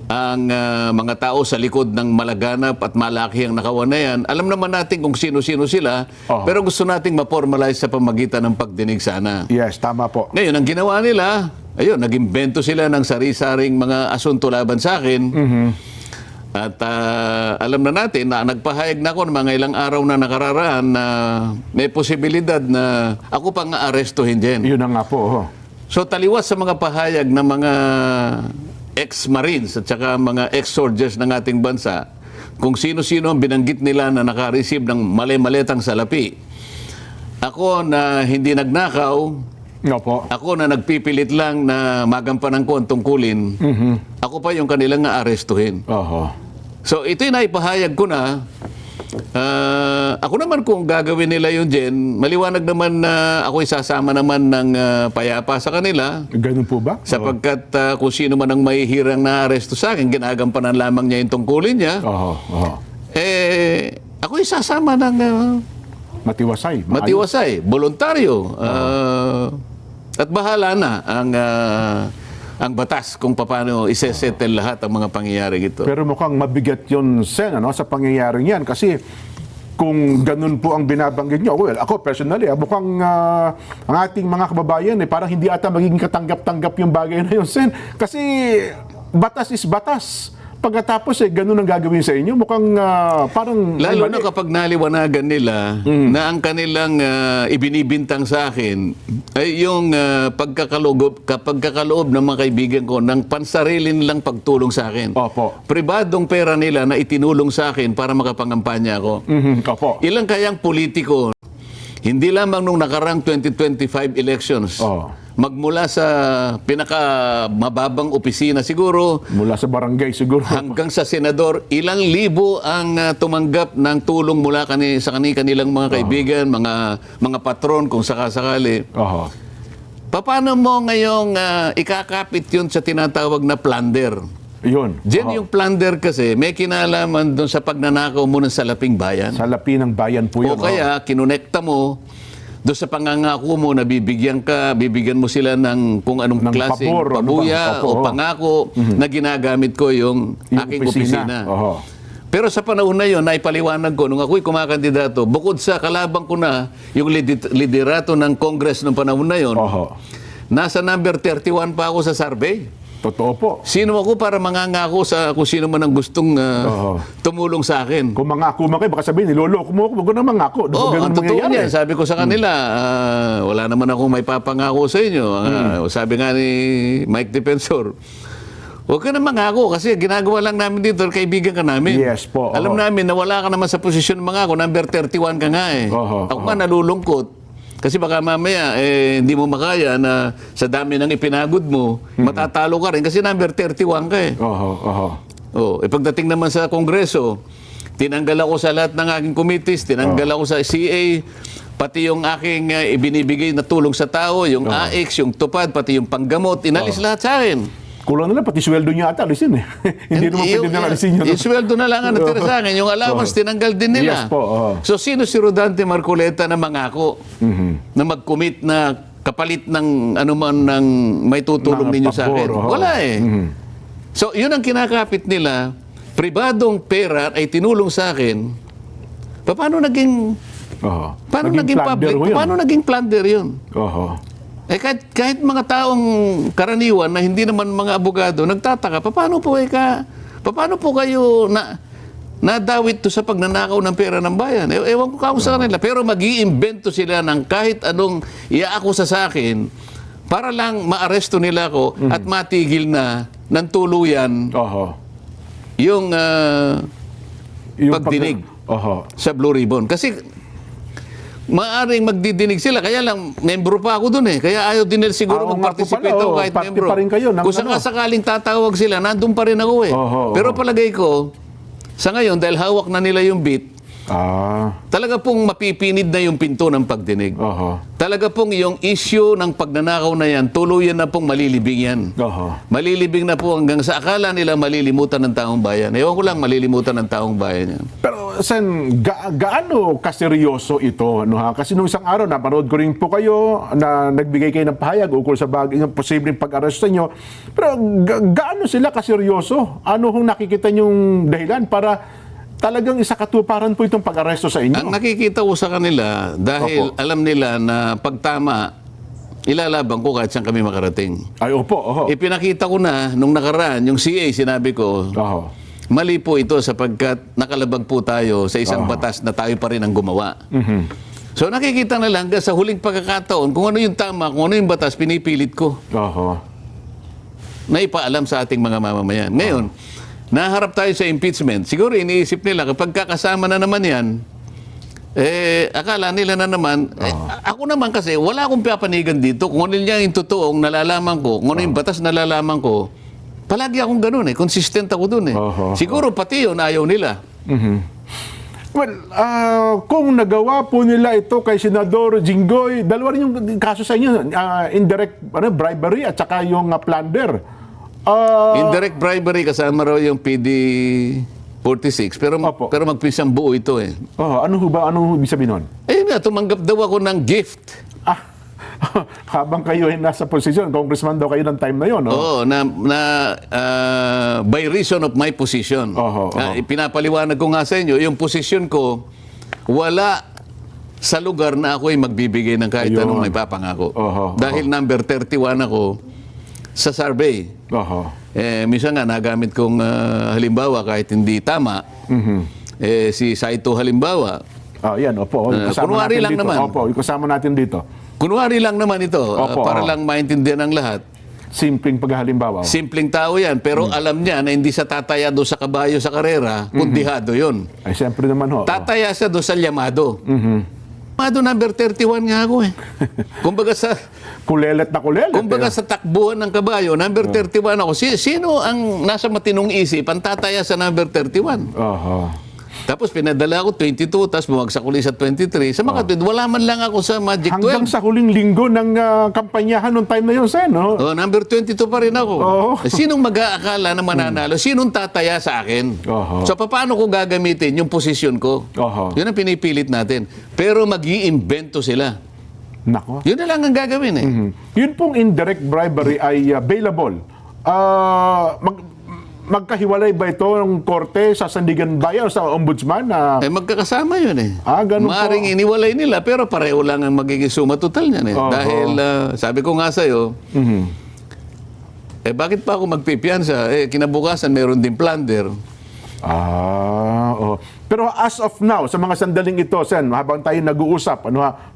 ang mga tao sa likod ng malaganap at malaki ang nakawan na yan. Alam naman natin kung sino-sino sila, pero gusto nating ma-formalize sa pamagitan ng pagdinig sana. Yes, tama po. Ngayon, ang ginawa nila, ayun, nag-imbento sila ng sari-saring mga asunto laban sa akin. At alam na natin na nagpahayag na ako ng mga ilang araw na nakararaan na may posibilidad na ako pang aarestuhin din. Yun na nga po. So taliwas sa mga pahayag ng mga ex-marines at saka mga ex-soldiers ng ating bansa, kung sino-sino ang binanggit nila na naka-receive ng mali-maletang salapi. Ako na hindi nagnakaw, Opo. ako na nagpipilit lang na magampanan ko ang tungkulin, ako pa yung kanilang aarestuhin. So ito'y naipahayag ko na. Ako naman kung gagawin nila yun, Jen, maliwanag naman na ako'y sasama naman ng payapa sa kanila. Ganun po ba? Sapagkat kung sino man ang mahihirang na aresto sa akin, ginagampanan lamang niya yung tungkulin niya. Ako'y sasama ng matiwasay. matiwasay, voluntaryo. At bahala na ang batas kung paano isesettle lahat ang mga pangyayari ito. Pero mukhang mabigat yun, Sen, sa pangyayaring yan. Kasi kung ganun po ang binabanggit nyo, well, ako personally, mukhang ang ating mga kababayan, parang hindi ata magiging katanggap-tanggap yung bagay na yun, Sen. Kasi batas is batas. Pagkatapos ganun ang gagawin sa inyo, mukhang parang... Lalo na kapag naliwanagan nila na ang kanilang ibinibintang sa akin ay yung pagkakaloob ng mga kaibigan ko ng pansarili nilang pagtulong sa akin. Opo. Pribadong pera nila na itinulong sa akin para makapangampanya ako. Opo. Ilang kayang politiko, hindi lamang nung nakarang 2025 elections, magmula sa pinakamababang opisina siguro Mula sa barangay siguro. hanggang sa senador, ilang libo ang tumanggap ng tulong mula sa kanilang mga kaibigan, mga patron kung sakasakali. Oho. Paano mo ngayong ikakapit yun sa tinatawag na plunder? Yun. Diyan yung plunder kasi may kinalaman doon sa pagnanakaw mo ng salaping bayan. Sa lapi ng bayan po O yun. kaya kinonekta mo doon sa pangangako mo na bibigyan mo sila ng kung anong Ng klaseng pabor, ano pabuya ba? Opo, o oo. pangako na ginagamit ko yung aking opisina. Oho. Pero sa panahon na yon, naipaliwanag ko, nung ako'y kumakandidato, bukod sa kalabang ko na yung liderato ng Congress nung panahon na yon, Oho. nasa number 31 pa ako sa survey. Totoo po. Sino ako para mangangako sa kung sino man ang gustong tumulong sa akin? Kung mangako man kayo, baka sabihin, niloloko mo ako, wag ko na mangako. Oo, Ganun ang totoo mangyayari. niyan. Sabi ko sa kanila, wala naman akong may papangako sa inyo. Sabi nga ni Mike Defensor, huwag ka na mangako kasi ginagawa lang namin dito, kaibigan ka namin. Yes po, oo. Alam namin na wala ka naman sa posisyon ng mangako, number 31 ka nga eh. Oho, Ako nga nalulungkot. Kasi baka mamaya, hindi mo makaya na sa dami ng ipinagod mo, matatalo ka rin kasi number 31 ka eh. Oho, oho. Oh, pagdating naman sa Kongreso, tinanggal ako sa lahat ng aking committees, tinanggal ako sa CA, pati yung aking ibinibigay na tulong sa tao, yung AX, yung tupad, pati yung panggamot, inalis lahat sa akin. Kulang na lang, pati sweldo niya ata, alisin eh. Hindi naman pwede na alisin yun. Yung sweldo na lang ang natira sa akin, yung allowance tinanggal din nila. Yes po, oo. So sino si Rodante Marcoleta na mangako na mag-commit na kapalit ng anuman ng may tutulong Ng ninyo sa pabor, akin? oo. Wala eh. So yun ang kinakapit nila, pribadong pera ay tinulong sa akin. Paano naging Oho. naging plunder public? ho yun. Paano naging plunder yun? Oho. Kahit mga taong karaniwan na hindi naman mga abogado, nagtataka, paano po kayo nadawit to sa pagnanakaw ng pera ng bayan? Ewan ko kung sa kanila. Pero mag-iimbento sila ng kahit anong iaakusa sa akin para lang maaresto nila ako at matigil na ng tuluyan Oho. yung Yung pagdinig Oho. sa Blue Ribbon. Kasi maaring magdidinig sila. Kaya lang, membro pa ako dun eh. Kaya ayaw din nila siguro Oo nga po mag-participate pala, ako oh. kahit Party membro. pa rin kayo ng Kung ano. sakaling tatawag sila, nandun pa rin ako eh. Oho, Pero palagay ko, sa ngayon, dahil hawak na nila yung beat, talaga pong mapipinid na yung pinto ng pagdinig. Oho. Talaga pong yung issue ng pagnanakaw na yan, tuluyan na pong malilibing yan. Oho. Malilibing na po hanggang sa akala nila malilimutan ng taong bayan. Ewan ko lang, malilimutan ng taong bayan yan. Pero Sen, gaano kaseryoso ito? Ano, ha? Kasi nung isang araw, napanood ko rin po kayo na nagbigay kayo ng pahayag ukol sa yung posibleng pag-aresto nyo. Pero gaano sila kaseryoso? Ano hong nakikita nyong dahilan para talagang isakatuparan po itong pag-aresto sa inyo? Ang nakikita ko sa kanila, dahil Opo. alam nila na pagtama, ilalaban ko kahit saan kami makarating. Ay, opo. Oho. Ipinakita ko na, nung nakaraan, yung CA, sinabi ko, Oho. mali po ito sapagkat nakalabag po tayo sa isang batas na tayo pa rin ang gumawa. So nakikita na lang hanggang sa huling pagkakataon, kung ano yung tama, kung ano yung batas, pinipilit ko Oho. na ipaalam sa ating mga mamamayan. Ngayon, naharap tayo sa impeachment. Siguro iniisip nila, kapag kakasama na naman yan, akala nila na naman, ako naman kasi, wala akong papanigan dito. Kung ano yung totoong nalalaman ko, kung ano yung batas nalalaman ko, palagi akong ganun eh. Consistent ako dun eh. Siguro pati yun, ayaw nila. Well, kung nagawa po nila ito kay Senador Jinggoy, dalawa rin yung kaso sa inyo, indirect bribery at saka yung plunder. Indirect bribery kasama raw yung PD 46, pero Opo. magpisang buo ito eh. Ano ho ba? Ano ho ibig sabihin nun? Ayun nga, tumanggap daw ako ng gift. Habang kayo ay nasa posisyon, congressman daw kayo ng time na yun. Oo, by reason of my position. Pinapaliwanag ko nga sa inyo, yung posisyon ko, wala sa lugar na ako ay magbibigay ng kahit Ayun. anong may papangako. Oho, Dahil number 31 ako sa survey. Minsan nga, nagamit kong halimbawa kahit hindi tama. Si Saito halimbawa. Yan, opo. Kunwari lang dito. naman. Opo, yung kasama natin dito. Kunwari lang naman ito, para lang maintindihan ng lahat. Simpleng paghalimbawa. Simpleng tao yan, pero alam niya na hindi sa tataya doon sa kabayo sa karera, kundihado yun. Ay, siyempre naman ho. Tataya siya doon sa llamado. Mado number 31 nga ako eh. Kumbaga sa Kulelet na kulelet. kumbaga sa takbuhan ng kabayo, number 31 ako. Sino ang nasa matinong isip ang tataya sa number 31? Oho. Tapos pinadala ako 22, tapos bumagsak ulit sa 23. Sa mga wala man lang ako sa Magic 12. Hanggang sa huling linggo ng kampanyahan noong time na yun, Sen, no? Oh, number 22 pa rin ako. Oo. Sinong mag-aakala na mananalo? Sinong tataya sa akin? Oho. So, paano ko gagamitin yung posisyon ko? Oho. Yun ang pinipilit natin. Pero mag-iimbento sila. Nako. Yun na lang ang gagawin eh. Yun pong indirect bribery ay available. Magkahiwalay ba ito ng korte sa Sandigan Bayan o sa ombudsman? Eh, magkakasama yun eh. Ganun po. Maaring iniwalay nila, pero pareho lang ang magiging suma total niyan eh. Oho. Dahil, sabi ko nga sa'yo, bakit pa ako magpipiyansa? Kinabukasan, meron din plunder. Oh. Pero as of now, sa mga sandaling ito, Sen, habang tayo nag-uusap,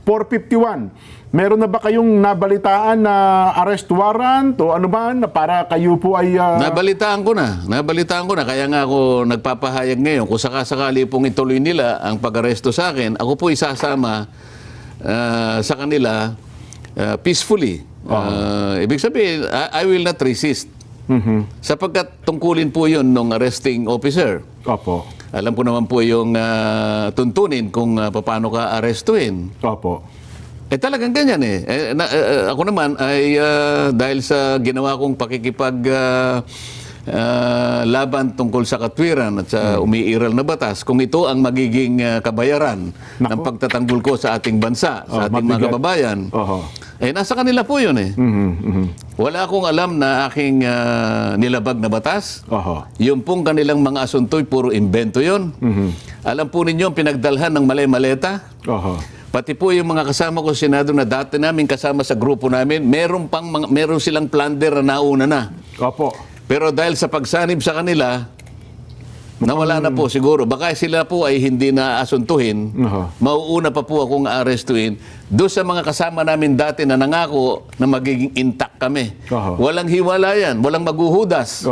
451, meron na ba kayong nabalitaan na arrest warrant o ano ba na para kayo po ay... Nabalitaan ko na. Kaya nga ako nagpapahayag ngayon. Kung sakasakali pong ituloy nila ang pag-aresto sa akin, ako po isasama sa kanila peacefully. Ibig sabihin, I will not resist. Sapagkat tungkulin po yun ng arresting officer. Opo. Alam ko naman po yung tuntunin kung paano ka arestuin. Opo. Talagang ganyan eh. Ako naman ay dahil sa ginawa kong pakikipag laban tungkol sa katwiran at sa umiiral na batas, kung ito ang magiging kabayaran ng pagtatanggol ko sa ating bansa, sa ating mga kababayan, nasa kanila po yun eh. Wala akong alam na aking nilabag na batas. Yung pong kanilang mga asunto'y puro invento yun. Alam po ninyo ang pinagdalhan ng malay-maleta. Pati po yung mga kasama ko sa Senado na dati namin kasama sa grupo namin, meron silang plunder na nauna na. Opo. Pero dahil sa pagsanib sa kanila, nawala na po siguro. Baka sila po ay hindi na asuntuhin. Mauuna pa po akong arestuin. Doon sa mga kasama namin dati na nangako na magiging intact kami. Walang hiwalayan, walang maghuhudas.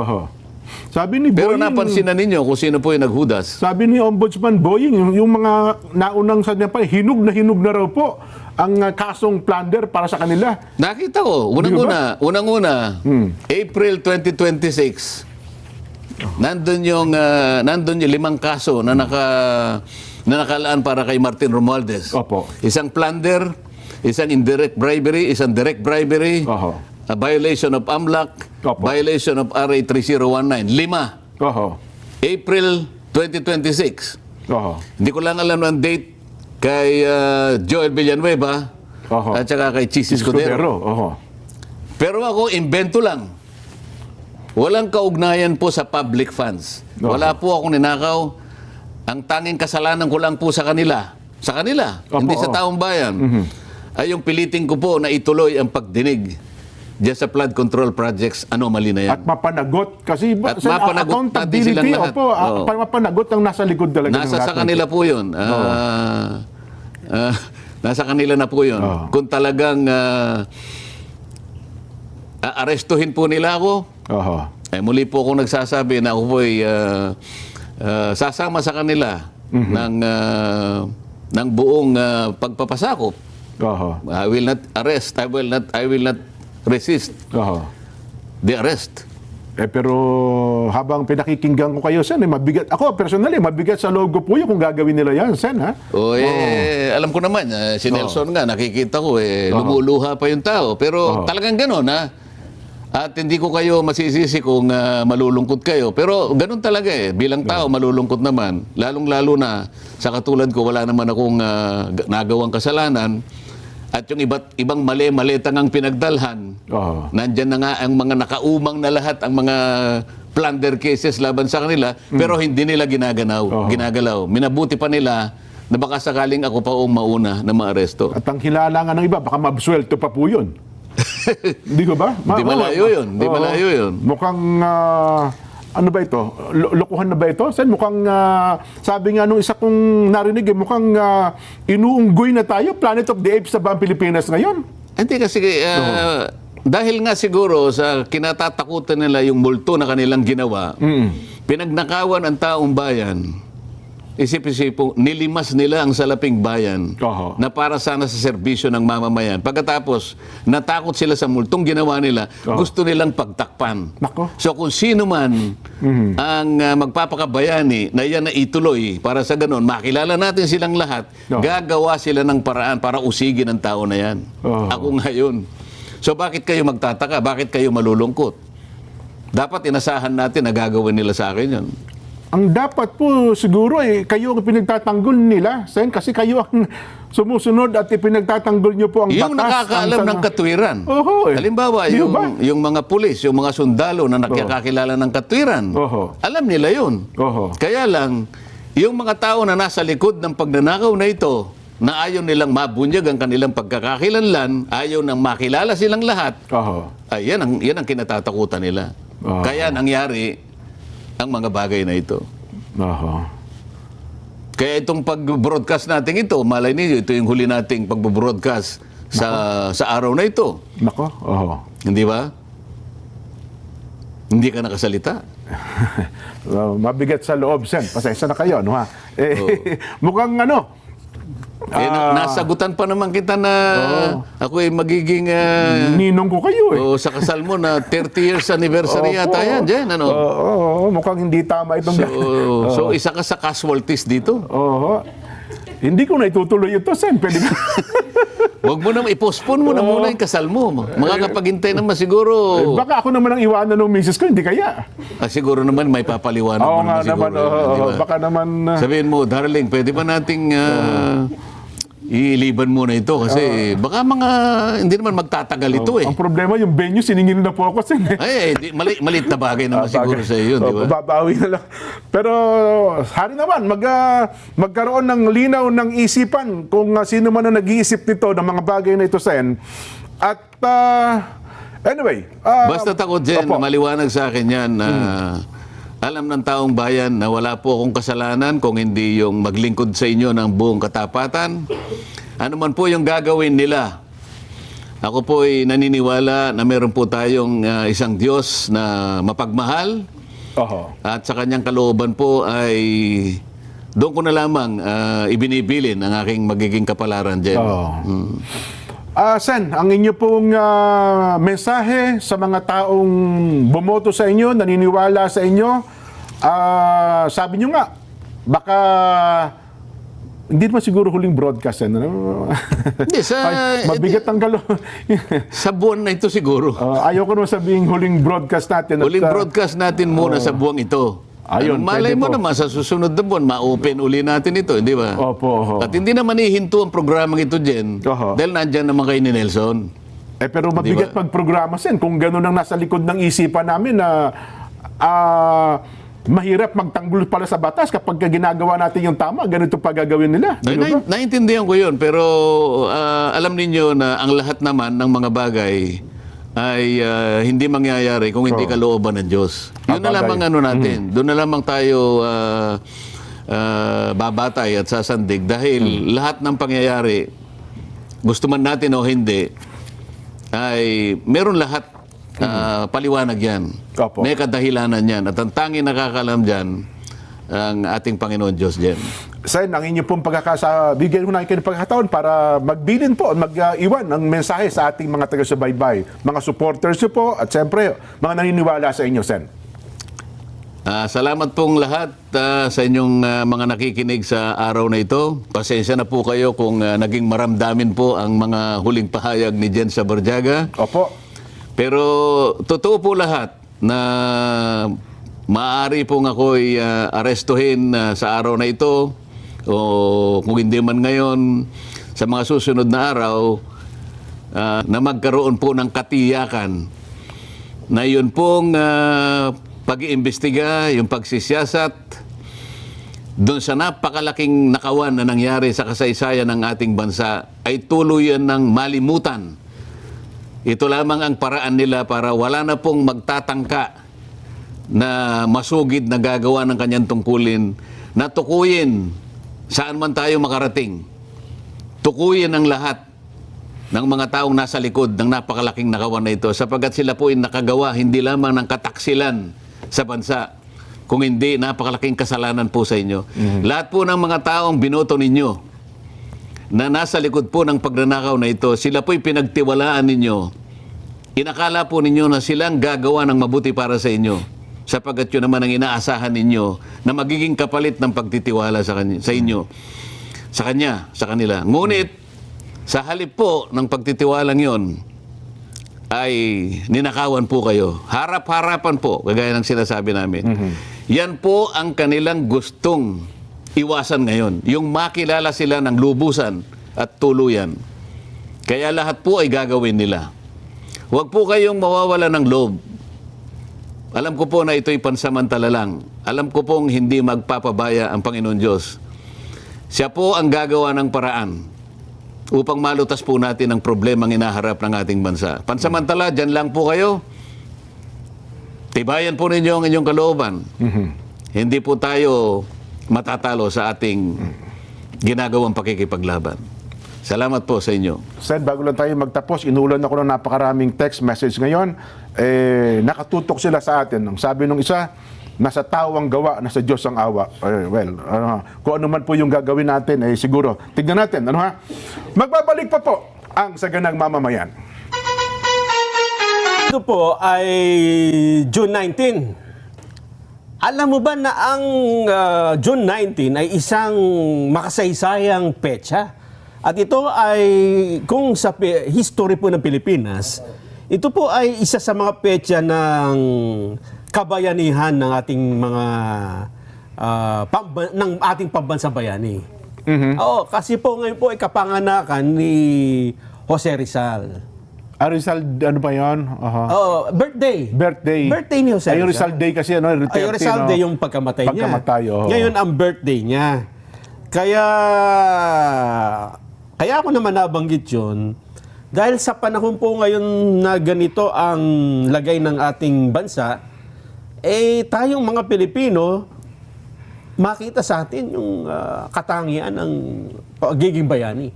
Sabi ni Pero Boying, napansin na ninyo kung sino po yung naghudas. sabi ni Ombudsman Boying, yung mga naunang sa niya pa, hinug na raw po ang kasong plunder para sa kanila. Nakita ko, unang-una, April 2026, nandun yung 5 kaso na nakalaan para kay Martin Romualdez. Opo. Isang plunder, isang indirect bribery, isang direct bribery, a violation of AMLAC, violation of RA 3019. 5. April 2026. Hindi ko lang alam ng date kay Joel Villanueva at saka kay Chis Escudero. Pero ako, invento lang. Walang kaugnayan po sa public funds. Wala po akong ninakaw. Ang tanging kasalanan ko lang po sa kanila. Sa kanila, hindi sa taong bayan. Ay yung piliting ko po na ituloy ang pagdinig diyan sa flood control projects, anomaly na yan. At mapanagot. Kasi At mapanagot natin silang lahat. Mapanagot ang nasa likod talaga. Nasa sa kanila po yun. Nasa kanila na po yun. Kung talagang aarestuhin po nila ako, muli po akong nagsasabi na ako po ay sasama sa kanila ng buong pagpapasakop. I will not arrest. I will not resist the arrest. Pero habang pinakikinggan ko kayo, Sen, mabigat. Ako, personally, mabigat sa logo po yun kung gagawin nila yan, Sen, ha? Alam ko naman, si Nelson nga, nakikita ko, lumuluha pa yung tao. Pero talagang gano'n, ha? At hindi ko kayo masisisi kung malulungkot kayo. Pero ganun talaga eh. Bilang tao, malulungkot naman. Lalong-lalo na, sa katulad ko, wala naman akong nagawang kasalanan. At yung ibang mali-malitang ang pinagdalhan, nandyan na nga ang mga nakaumang na lahat, ang mga plunder cases laban sa kanila, pero hindi nila ginagalaw. Minabuti pa nila na baka sakaling ako pa ang mauna na maaresto. At ang hilala nga ng iba, baka mabsuelto pa po yun. Hindi ko ba? Hindi malayo yun. Mukhang, ano ba ito? Lokohan na ba ito? Sen, mukhang, sabi nga nung isa kong narinig, mukhang inuunggoy na tayo. Planet of the Apes na ba ang Pilipinas ngayon? Hindi kasi, dahil nga siguro sa kinatatakutan nila yung multo na kanilang ginawa, pinagnakawan ang taong bayan isip-isipo, nilimas nila ang salaping bayan Oho. na para sana sa serbisyo ng mamamayan. Pagkatapos, natakot sila sa multong ginawa nila, gusto nilang pagtakpan. Nako. So kung sino man ang magpapakabayani na yan na ituloy para sa ganun, makilala natin silang lahat, gagawa sila ng paraan para usigin ang tao na yan. Ako ngayon. So bakit kayo magtataka? Bakit kayo malulungkot? Dapat inasahan natin na gagawin nila sa akin yun. Ang dapat po siguro kayo ang pinagtatanggol nila, Sen, kasi kayo ang sumusunod at ipinagtatanggol nyo po ang batas. Yung nakakaalam ng katwiran. Oho, Halimbawa, Di ba? yung mga pulis, yung mga sundalo na nakakakilala ng katwiran, Oho. alam nila yun. Oho. Kaya lang, yung mga tao na nasa likod ng pagnanakaw na ito, na ayaw nilang mabunyag ang kanilang pagkakakilanlan, ayaw nang makilala silang lahat, Oho. ay yan ang kinatatakutan nila. Oho. Kaya nangyari ang mga bagay na ito. Oho. Kaya itong pag-broadcast natin ito, malay niyo, ito yung huli nating pag-broadcast sa araw na ito. Nako. Oho. Hindi ba? Hindi ka nakasalita. Mabigat sa loob, Sen. Pasensya na kayo, no ha? Mukhang ano, Nasagutan pa naman kita na ako ay magiging ninong ko kayo sa kasal mo na 30 years anniversary yata yan, Jen. Ano? Oo, mukhang hindi tama itong... So isa ka sa casualties dito. Oo. Hindi ko na itutuloy ito, Sen. Pwede ba? Huwag mo naman, i-postpone mo na muna yung kasal mo. Mga kapaghintay naman siguro. Baka ako naman ang iwanan ng misis ko, hindi kaya. Siguro naman may papaliwanag Oo mo nga naman siguro. naman, Di ba? baka naman... Sabihin mo, darling, pwede ba nating iiliban muna ito kasi baka hindi naman magtatagal ito eh. Ang problema, yung venue, siningin na po ako, Sen. Malit na bagay naman siguro sa iyo, di ba? Babawi na lang. Pero, hari naman, magkaroon ng linaw ng isipan kung sino man ang nag-iisip nito ng mga bagay na ito, Sen. At, anyway. Basta takot dyan, maliwanag sa akin yan na alam ng taong bayan na wala po akong kasalanan kung hindi yung maglingkod sa inyo ng buong katapatan. Ano man po yung gagawin nila. Ako po ay naniniwala na meron po tayong isang Diyos na mapagmahal. Oho. At sa kanyang kalooban po ay doon ko na lamang ibinibilin ang aking magiging kapalaran dyan. Sen, ang inyo pong mensahe sa mga taong bumoto sa inyo, naniniwala sa inyo, sabi nyo nga, baka hindi naman siguro huling broadcast. Hindi, mabigat ang galo. sa buwan na ito siguro. Ayaw ko naman sabihin huling broadcast natin. Huling broadcast natin muna sa buwang ito. Ayun, malay mo naman sa susunod na buwan, ma-open uli natin ito, di ba? Opo. At hindi naman ihinto ang programang ito, Jen, dahil nandyan naman kayo ni Nelson. Pero mabigat magprograma, Sen, kung gano'n ang nasa likod ng isipan namin na mahirap magtanggol pala sa batas kapag ginagawa natin yung tama, ganito pa gagawin nila. Naintindihan ko yun, pero alam ninyo na ang lahat naman ng mga bagay ay hindi mangyayari kung hindi kalooban ng Diyos. Yun na lamang ano natin. Doon na lamang tayo babatay at sasandig dahil lahat ng pangyayari, gusto man natin o hindi, ay meron lahat paliwanag yan. Opo. May kadahilanan yan. At ang tanging nakakalam dyan, ang ating Panginoon Diyos dyan. Sen, ang inyo pong bigyan ko na kayo ng pagkakataon para magbilin po, mag-iwan ng mensahe sa ating mga taga-subaybay, mga supporters nyo po, at siyempre, mga naniniwala sa inyo, Sen. Salamat pong lahat sa inyong mga nakikinig sa araw na ito. Pasensya na po kayo kung naging maramdamin po ang mga huling pahayag ni Jen Sabarjaga. Opo. Pero totoo po lahat na maaari pong ako'y arestuhin sa araw na ito o kung hindi man ngayon sa mga susunod na araw na magkaroon po ng katiyakan na yun pong pag-iimbestiga, yung pagsisiyasat doon sa napakalaking nakawan na nangyari sa kasaysayan ng ating bansa ay tuluyan ng malimutan. Ito lamang ang paraan nila para wala na pong magtatangka na masugid na gagawa ng kanyang tungkulin na tukuyin saan man tayo makarating. Tukuyin ang lahat ng mga taong nasa likod ng napakalaking nakawan na ito sapagkat sila po ay nakagawa hindi lamang ng kataksilan sa bansa, Kung hindi, napakalaking kasalanan po sa inyo. Lahat po ng mga taong binoto ninyo na nasa likod po ng pagnanakaw na ito, sila po'y pinagtiwalaan ninyo. Inakala po ninyo na silang gagawa ng mabuti para sa inyo, sapagkat yun naman ang inaasahan ninyo na magiging kapalit ng pagtitiwala sa inyo, sa kanila. Ngunit, sa halip po ng pagtitiwalang yon, ay ninakawan po kayo. Harap-harapan po, kagaya ng sinasabi namin. Yan po ang kanilang gustong iwasan ngayon. Yung makilala sila ng lubusan at tuluyan. Kaya lahat po ay gagawin nila. Huwag po kayong mawawala ng loob. Alam ko po na ito'y pansamantala lang. Alam ko pong hindi magpapabaya ang Panginoon Diyos. Siya po ang gagawa ng paraan upang malutas po natin ang problemang inaharap ng ating bansa. Pansamantala, dyan lang po kayo. Tibayan po ninyo ang inyong kalooban. Hindi po tayo matatalo sa ating ginagawang pakikipaglaban. Salamat po sa inyo. Sen, bago lang tayo magtapos, inulan ako ng napakaraming text message ngayon. Nakatutok sila sa atin. Ang sabi nung isa, nasa tao ang gawa, nasa Diyos ang awa. Kung ano man po yung gagawin natin, siguro. Tignan natin, ano ha? Magbabalik pa po ang Saganang Mamamayan. Ito po ay June 19. Alam mo ba na ang June 19 ay isang makasaysayang petsa? At ito ay, kung sa history po ng Pilipinas, ito po ay isa sa mga petsa ng kabayanihan ng ating mga ng ating pambansang bayani. Oo, kasi po ngayon po ay kapanganakan ni Jose Rizal. Rizal, ano pa yun? Oh, birthday. Birthday ni Jose Ay, Rizal. Rizal Day kasi, ano? Ay, Rizal Day yung pagkamatay niya. Ngayon ang birthday niya. Kaya ako naman nabanggit yun, dahil sa panahon po ngayon na ganito ang lagay ng ating bansa, tayong mga Pilipino, makita sa atin yung katangian ng pagiging bayani.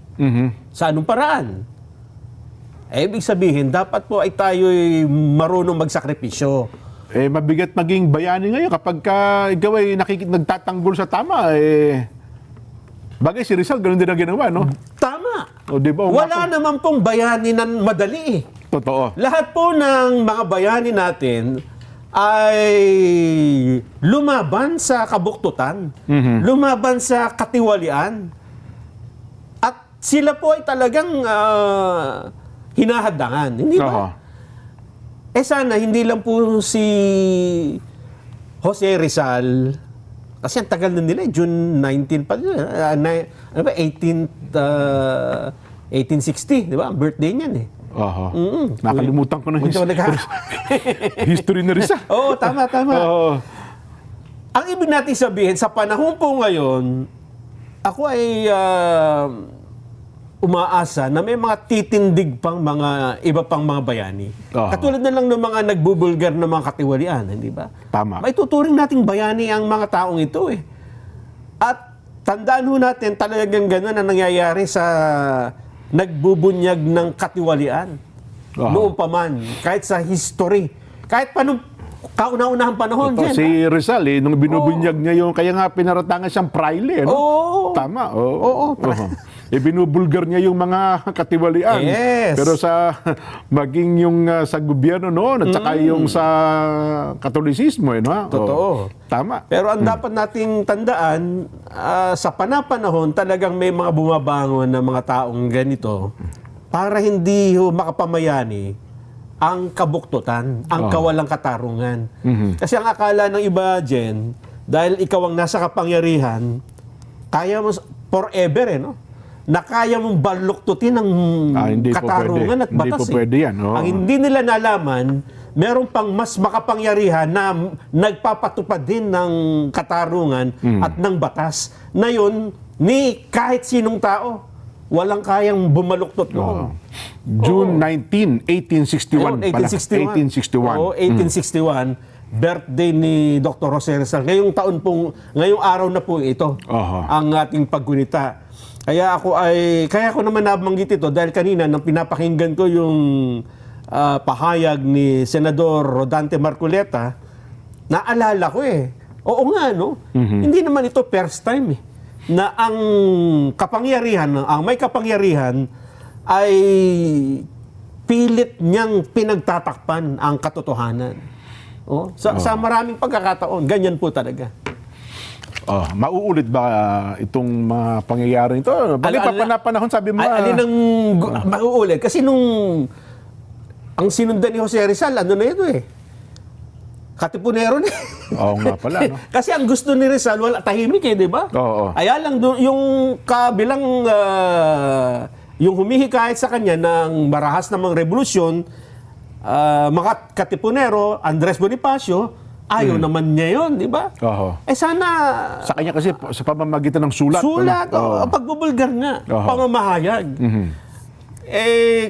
Sa anong paraan? Ibig sabihin, dapat po ay tayo'y marunong magsakripisyo. Mabigat maging bayani ngayon kapag ikaw ay nagtatanggol sa tama, bagay si Rizal, ganun din ang ginawa, no? Tama. O, diba, Wala naman pong bayani na madali. Totoo. Lahat po ng mga bayani natin ay lumaban sa kabuktutan, lumaban sa katiwalian. At sila po ay talagang hinahadangan, hindi ba? Sana hindi lang po si Jose Rizal, kasi ang tagal na nila, June 19 pa, 1860, di ba? Ang birthday niyan eh. Nakalimutan ko na history na Rizal. Oo, tama. Ang ibig natin sabihin, sa panahon po ngayon, ako ay umaasa na may mga titindig pang mga iba pang mga bayani. Katulad na lang ng mga nagbubulgar ng mga katiwalian, hindi ba? Tama. May tuturing nating bayani ang mga taong ito eh. At tandaan ho natin, talagang gano'n ang nangyayari sa nagbubunyag ng katiwalian. Noon pa man, kahit sa history, kahit pa nung kauna-unahang panahon. Si Rizal, nung binubunyag niya yung, kaya nga pinaratangan siyang praile, no? Tama. Binubulgar niya yung mga katiwalian. Yes. Pero sa maging yung sa gobyerno noon at saka yung sa Katolisismo, no? Totoo. Tama. Pero ang dapat nating tandaan, sa panahon talagang may mga bumabangon na mga taong ganito para hindi makapamayani ang kabuktutan, ang kawalang katarungan. Kasi ang akala ng iba, Jen, dahil ikaw ang nasa kapangyarihan, kaya mo forever, no? Na kaya mong baluktutin ang katarungan at batas. Hindi po pwede yan. Ang hindi nila nalaman, meron pang mas makapangyarihan na nagpapatupad din ng katarungan at ng batas na yun ni kahit sinong tao. Walang kayang bumaluktot noon. June 19, 1861. 1861. Oo, 1861. Birthday ni Dr. Jose Rizal. Ngayong araw na po ito ang ating paggunita. Kaya ako naman nabanggit ito dahil kanina nang pinapakinggan ko yung pahayag ni Senador Rodante Marcoleta, naalala ko Oo nga, no? Hindi naman ito first time na ang may kapangyarihan ay pilit niyang pinagtatakpan ang katotohanan. Sa maraming pagkakataon, ganyan po talaga. Mauulit ba itong mga pangyayari ito? Bakit pa panahon sabi mo? Alin ang mauulit? Kasi ang sinundan ni Jose Rizal, ano na ito Katipunero na. Oo nga pala, no? Kasi ang gusto ni Rizal, wala tahimik di ba? Oo. Kaya lang yung kabilang yung humihikayat sa kanya ng marahas namang revolusyon, mga Katipunero, Andres Bonifacio, ayaw naman niya yun, di ba? Oo. Sana Sa kanya kasi sa pamamagitan ng sulat. pagbubulgar nga, Oo. pamamahayag.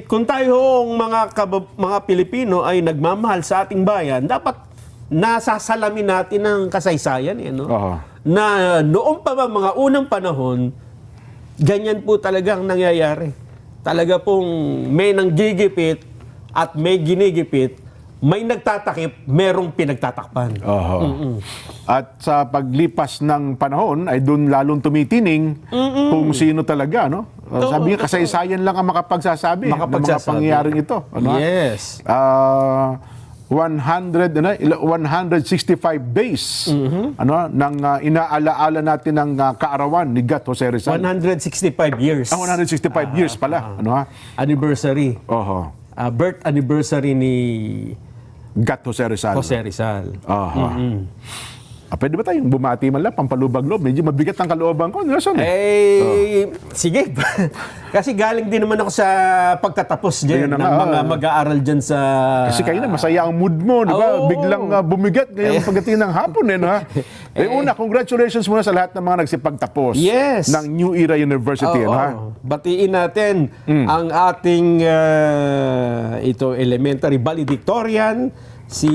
Kung tayo mga Pilipino ay nagmamahal sa ating bayan, dapat nasasalamin natin ng kasaysayan Oo. na noong pa mga unang panahon, ganyan po talagang nangyayari. Talaga pong may nanggigipit at may ginigipit, may nagtatakip, merong pinagtatakpan. At sa paglipas ng panahon ay doon lalong tumitining kung sino talaga, no? Sabi nga, kasaysayan lang ang makapagsasabi ng mga pangyayaring ito. Yes. 165 days nang inaalaala natin ng kaarawan ni Gat Jose Rizal. 165 years. 165 years pala. Anniversary. Birth anniversary ni Gat Jose Rizal. Jose Rizal. Pwede ba tayong bumati man lang, pampalubag loob? Medyo mabigat ang kalooban ko. Nelson. Sige. Kasi galing din naman ako sa pagtatapos Ayun dyan, na ng nga, mga mag-aaral dyan sa... Kasi kayo na, masaya ang mood mo, di ba? Oo. Biglang bumigat ngayong pagdating ng hapon, no? Una, congratulations muna sa lahat ng mga nagsipagtapos Yes. ng New Era University, no? Batiin natin ang ating elementary valedictorian, si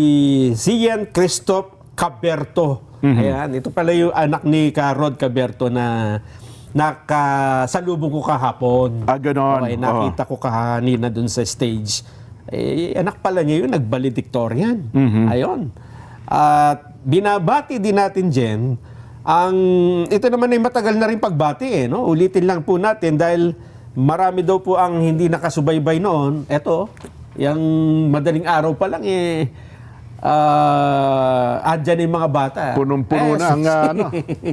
Zian Christoph Caberto. Ayan, ito pala yung anak ni Rod Caberto na nakasalubong ko kahapon. Ganon. Nakita ko kanina dun sa stage. Anak pala niya yun, nag-valedictorian. Ayun. At binabati din natin, Jen, ito naman ay matagal na rin pagbati, no? Ulitin lang po natin dahil marami daw po ang hindi nakasubaybay noon. Ito, yung madaling araw pa lang andyan yung mga bata. Punong-puno na ang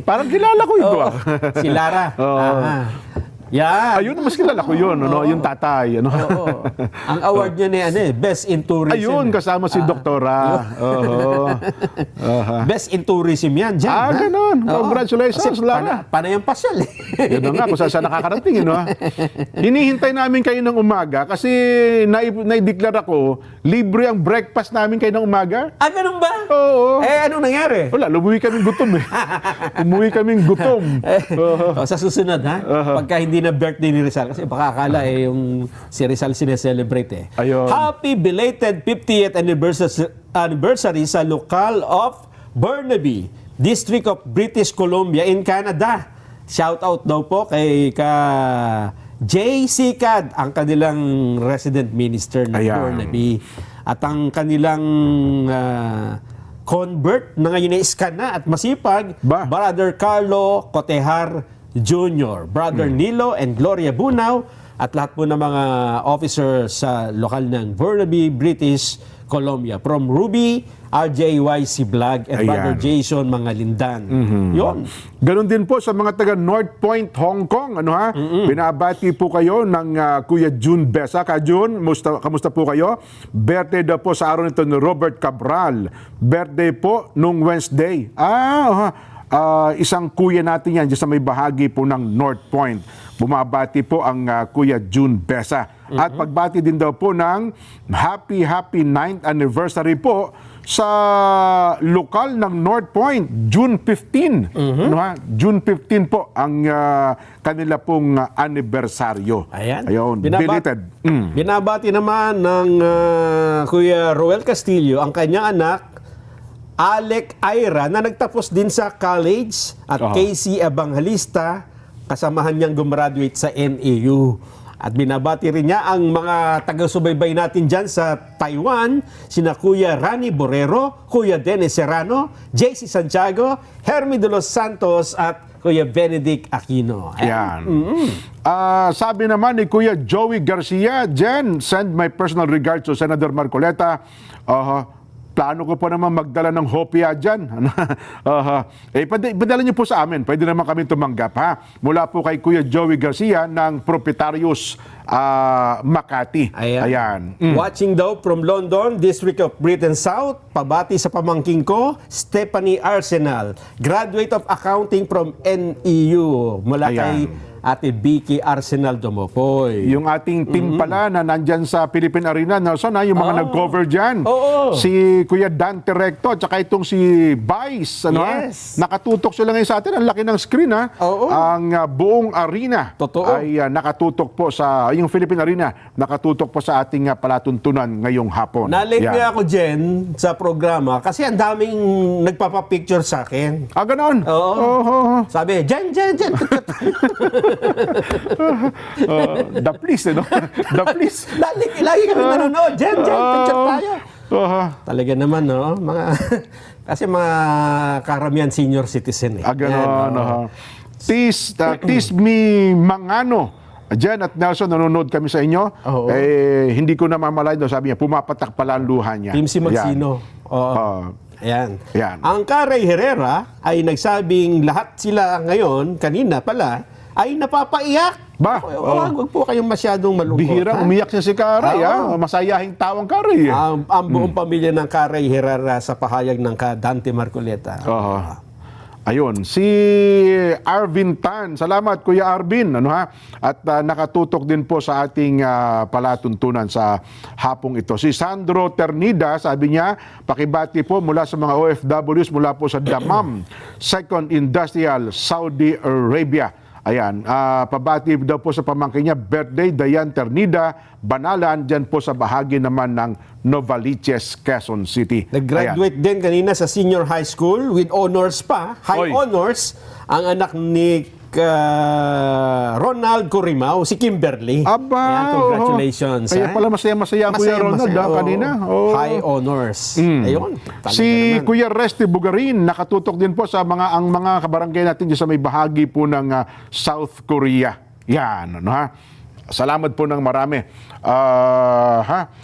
parang kilala ko ito. Si Lara. Yan. Ayun, mas kilala ko yun, yung tatay. Oo. Ang award niya ni Best in Tourism. Ayun, kasama si Doktora. Best in Tourism yan, Jan. Ganon. Congratulations, Lara. Panay ang pasyal. Yun na nga, kung saan nakakarating. Hinihintay namin kayo ng umaga kasi naideklara ko, libre ang breakfast namin kayo ng umaga. Ganun ba? Oo. Anong nangyari? Wala, umuwi kaming gutom Umuwi kaming gutom. Sa susunod, pagka hindi na birthday ni Rizal, kasi baka akala yung si Rizal sineselebrate Ayun. Happy belated 50th anniversary sa lokal of Burnaby, District of British Columbia in Canada. Shout out daw po kay J.C. Cad, ang kanilang resident minister ng Burnaby. At ang kanilang convert na ngayon ay iskan na at masipag, Brother Carlo Cotehar Jr., Brother Nilo and Gloria Bunao, at lahat po ng mga officer sa lokal ng Burnaby, British Columbia. From Ruby, RJYC Vlog, and Brother Jason Mangalindan. Yun. Ganon din po sa mga taga North Point, Hong Kong. Binabati po kayo ng Kuya June Besa. Ka June, kamusta po kayo? Birthday daw po sa araw nito ni Robert Cabral. Birthday po nung Wednesday. Isang kuya natin yan dyan sa may bahagi po ng North Point. Bumabati po ang Kuya June Besa. At pagbati din daw po ng happy 9th anniversary po sa lokal ng North Point, June 15. June 15 po ang kanila pong anibersaryo. Ayun, belated. Binabati naman ng Kuya Roel Castillo, ang kanyang anak, Alec Ira, na nagtapos din sa college, at Casey Evangelista, kasamahan niyang gumraduate sa NAU. At binabati rin niya ang mga taga-subaybay natin dyan sa Taiwan, sina Kuya Rani Borrero, Kuya Dennis Serrano, JC Santiago, Hermi de los Santos at Kuya Benedict Aquino. Yan. Sabi naman ni Kuya Joey Garcia, Jen, send my personal regards to Senator Marcoleta. Plano ko po naman magdala ng hopia dyan. Padala niyo po sa amin. Pwede naman kami tumanggap, ha? Mula po kay Kuya Joey Garcia ng Proprietarius Makati. Ayan. Watching daw from London, District of Britain South, pabati sa pamangking ko, Stephanie Arsenal, graduate of accounting from NEU, mula kay Ate Vicky Arsenal Dumopoy. Yung ating team pala na nandyan sa Philippine Arena, Nelson, yung mga nag-cover dyan. Si Kuya Dante Recto, at saka itong si Vice. Nakatutok sila ngayon sa atin. Ang laki ng screen, ha? Ang buong arena ay nakatutok po sa, yung Philippine Arena, nakatutok po sa ating palatuntunan ngayong hapon. Nalate nga ako, Jen, sa programa kasi ang daming nagpapapicture sa akin. Ganon? Sabi, Jen. The please, no? The please. Lagi kami nanonood. Jen, picture tayo. Talaga naman, no? Kasi mga karamihan senior citizen. Ganon. Tis me Mangano. Jen at Nelson, nanonood kami sa inyo. Hindi ko na mamalayan daw. Sabi niya, pumapatak pala ang luha niya. Team si Magsino. Ayan. Ang Karay Herrera ay nagsabing lahat sila ngayon, kanina pala, ay napapaiyak. Huwag po kayong masyadong malungkot. Bihirang umiyak siya si Karay. Masayahing tawang Karay. Ang buong pamilya ng Karay Herrera sa pahayag ng Dante Marcoleta. Ayun, si Arvin Tan. Salamat, Kuya Arvin. At nakatutok din po sa ating palatuntunan sa hapong ito. Si Sandro Ternida, sabi niya, pakibati po mula sa mga OFWs mula po sa Dammam, Second Industrial, Saudi Arabia. Ayan, pabati daw po sa pamangkin niya, birthday, Dayan Ternida, Banalan, dyan po sa bahagi naman ng Novaliches, Quezon City. Nag-graduate din kanina sa senior high school with honors pa, honors, ang anak ni Ronald Corimao, si Kimberly. Ayan, congratulations. Kaya pala masaya-masaya Kuya Ronald kanina. High honors. Ayun. Si Kuya Resty Bugarin, nakatutok din po sa ang mga kabarangay natin dyan sa may bahagi po ng South Korea. Yan, Salamat po ng marami.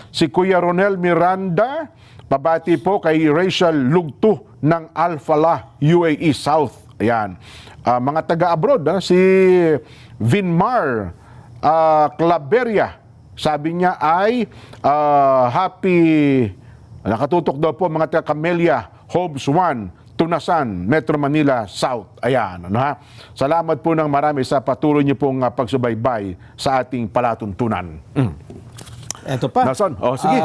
Si Kuya Ronel Miranda, pabati po kay Rachel Lugto ng Alphala, UAE South. Ayan. Mga taga-abroad, si Vinmar Claveria, sabi niya ay happy, nakatutok daw po mga taga-Camellia, Hobbs 1, Tunasan, Metro Manila South. Ayan. Salamat po ng marami sa patuloy niyo pong pagsubaybay sa ating palatuntunan. Ito pa. Nelson, sige.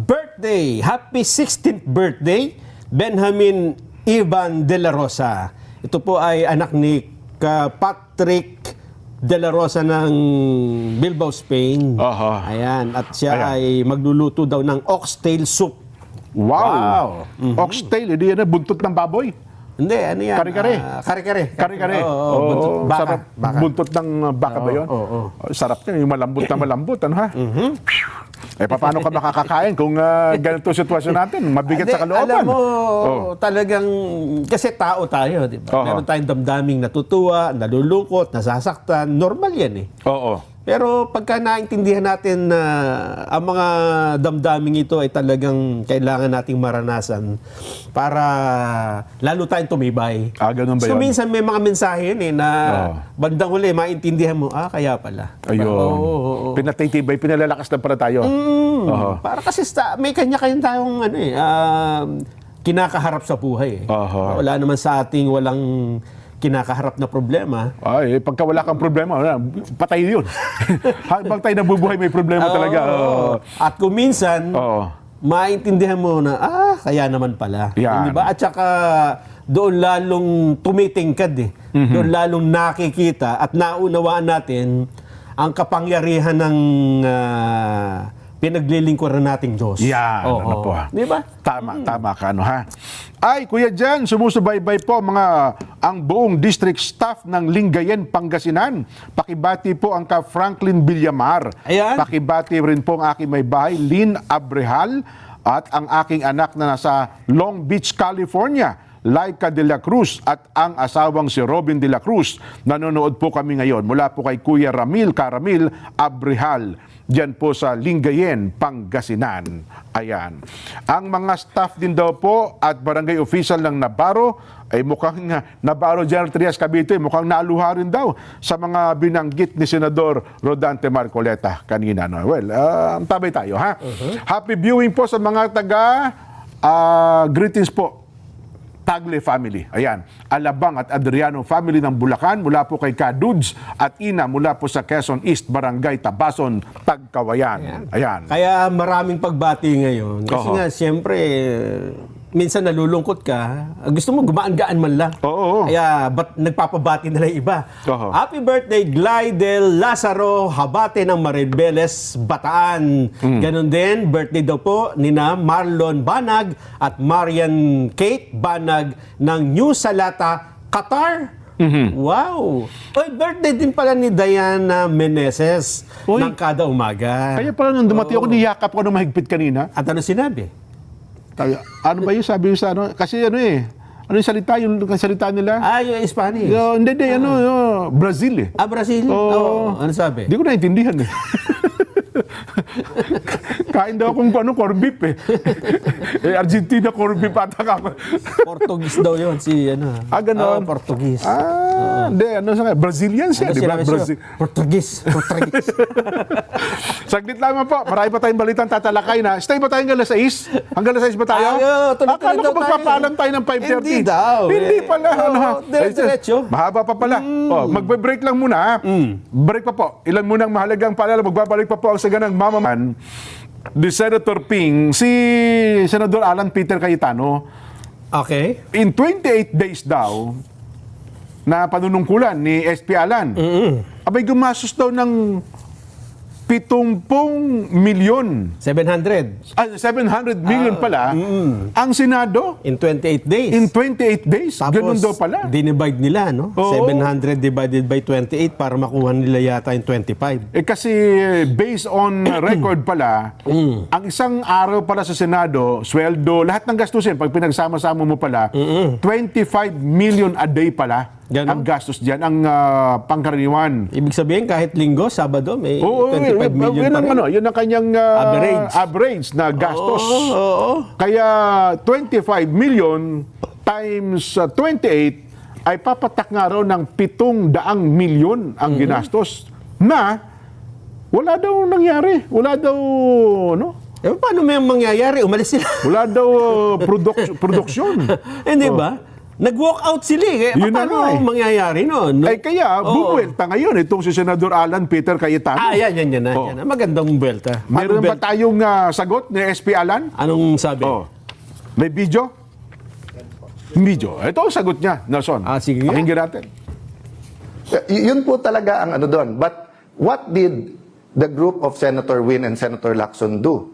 Birthday, happy 16th birthday, Benjamin Ivan de la Rosa. Ito po ay anak ni Patrick de la Rosa ng Bilbao, Spain. Ayan, at siya ay magluluto daw ng oxtail soup. Wow! Oxtail, hindi yan buntot ng baboy? Hindi, ano yan? Kare-kare. Kare-kare. Sarap. Buntot ng baka ba yun? Sarap niya, yung malambot na malambot. Paano ka makakakain kung ganito sitwasyon natin? Mabigat sa kalooban. Alam mo, talagang, kasi tao tayo, di ba? Meron tayong damdaming natutuwa, nalulungkot, nasasaktan. Normal yan eh. Pero pagka naintindihan natin na ang mga damdaming ito ay talagang kailangan nating maranasan para lalo tayong tumibay. Ganun ba yun? So minsan may mga mensahe yun na bandang huli, maintindihan mo, kaya pala. Ayun. Pinatitibay, pinalalakas na pala tayo. Para kasi may kanya-kanya tayong kinakaharap sa buhay. Wala naman sa ating walang kinakaharap na problema. Pagka wala kang problema, patay yun. Habang tayo nabubuhay, may problema talaga. At kung minsan, maintindihan mo na, kaya naman pala. Diba? At saka, doon lalong tumitingkad Doon lalong nakikita at naunawaan natin ang kapangyarihan ng pinaglilingkuran nating Diyos. Po. Di ba? Tama ka, Ay, Kuya Jan, sumusubaybay po mga ang buong district staff ng Lingayen, Pangasinan. Pakibati po ang ka Franklin Villamar. Ayan. Pakibati rin po ang aking may bahay, Lynn Abrehal, at ang aking anak na nasa Long Beach, California, Laika de la Cruz, at ang asawang si Robin de la Cruz. Nanonood po kami ngayon mula po kay Kuya Karamil Abrehal, diyan po sa Lingayen, Pangasinan. Ayan. Ang mga staff din daw po at barangay official ng Navarro ay mukhang Navarro General Trias Cavite, mukhang naaluha rin daw sa mga binanggit ni Senador Rodante Marcoleta kanina. No? Well, tabay tayo, ha? Happy viewing po sa mga greetings po. Tagle family. Ayan. Alabang at Adriano family ng Bulacan mula po kay Kaduds at Ina mula po sa Quezon East, Barangay Tabason, Tagkawayan. Ayan. Kaya maraming pagbati ngayon. Kasi Oo. nga, siyempre, minsan nalulungkot ka, gusto mo gumaan-gaan man lang. Oo. Kaya nagpapabati na lang iba. Oo. Happy birthday, Glidel Lazaro Habate ng Maribeles, Bataan. Ganon din, birthday daw po nina Marlon Banag at Marian Kate Banag ng New Salata, Qatar. Wow! Oy, birthday din pala ni Diana Meneses Uy. ng kada umaga. Kaya pala nung dumating ako, niyakap ko ng mahigpit kanina. At ano sinabi? Ano ba yun? Sabi yun sa ano? Kasi ano ano yung salita nila? Yung Spanish. Hindi, Brazil eh. Brazil? Oo. Ano sabi? Hindi ko naintindihan eh. Kain daw akong corned beef eh. Argentina corned beef ata ako. Portuguese daw yun, si ano. Ganon. Portuguese. Hindi, Brazilian siya, di ba? sinabi Brazil. siya? Portuguese. Saglit lamang po, marami pa tayong balitang tatalakay na. Stay ba tayo hanggang alas 6? Hanggang alas 6 ba tayo? Tuloy-tuloy Akala ko daw tayo. magpapaalam tayo ng 5:30. Hindi daw. Hindi pala. Diretso. Mahaba pa pala. Magbe-break lang muna. Ha? Break pa po. Ilan munang mahalagang paalala. Magbabalik pa po ang saganang mamaman ni Senator Ping, si Senador Alan Peter Cayetano. Okay. In 28 days daw, na panunungkulan ni SP Alan, abay gumastos daw ng 70 milyon. 700 700 million pala ang Senado in 28 days. in 28 days. Ganun daw pala. dinivide nila, no? Oo. 700 divided by 28 para makuha nila yata yung 25. Kasi based on record pala, ang isang araw pala sa Senado, sweldo, lahat ng gastusin, pag pinagsama-sama mo pala, 25 million a day pala Ganon? ang gastos dyan, ang pangkaraniwan. Ibig sabihin, kahit linggo, Sabado, may Oo, 25 million yun pa ang, rin. yun ang kanyang average na gastos. Oo. Kaya 25 million times 28 ay papatak nga raw ng 700 milyon ang ginastos na wala daw nangyari. Wala daw, Paano may mangyayari? Umalis sila. wala daw produksyon. Hindi ba? Nag-walk out sila eh. Yun na Paano nga eh. mangyayari nun? Ay kaya, bubuelta ngayon itong si Senador Alan Peter Cayetano. Yan na. Oo. Yan na. Magandang buwelta. Mayroon ba Paano tayong sagot ni SP Alan? Anong sabi? Oh. May video? Video. Ito ang sagot niya, Nelson. Sige nga. Pakinggan natin. Yun po talaga ang ano doon. But what did the group of Senator Win and Senator Lacson do?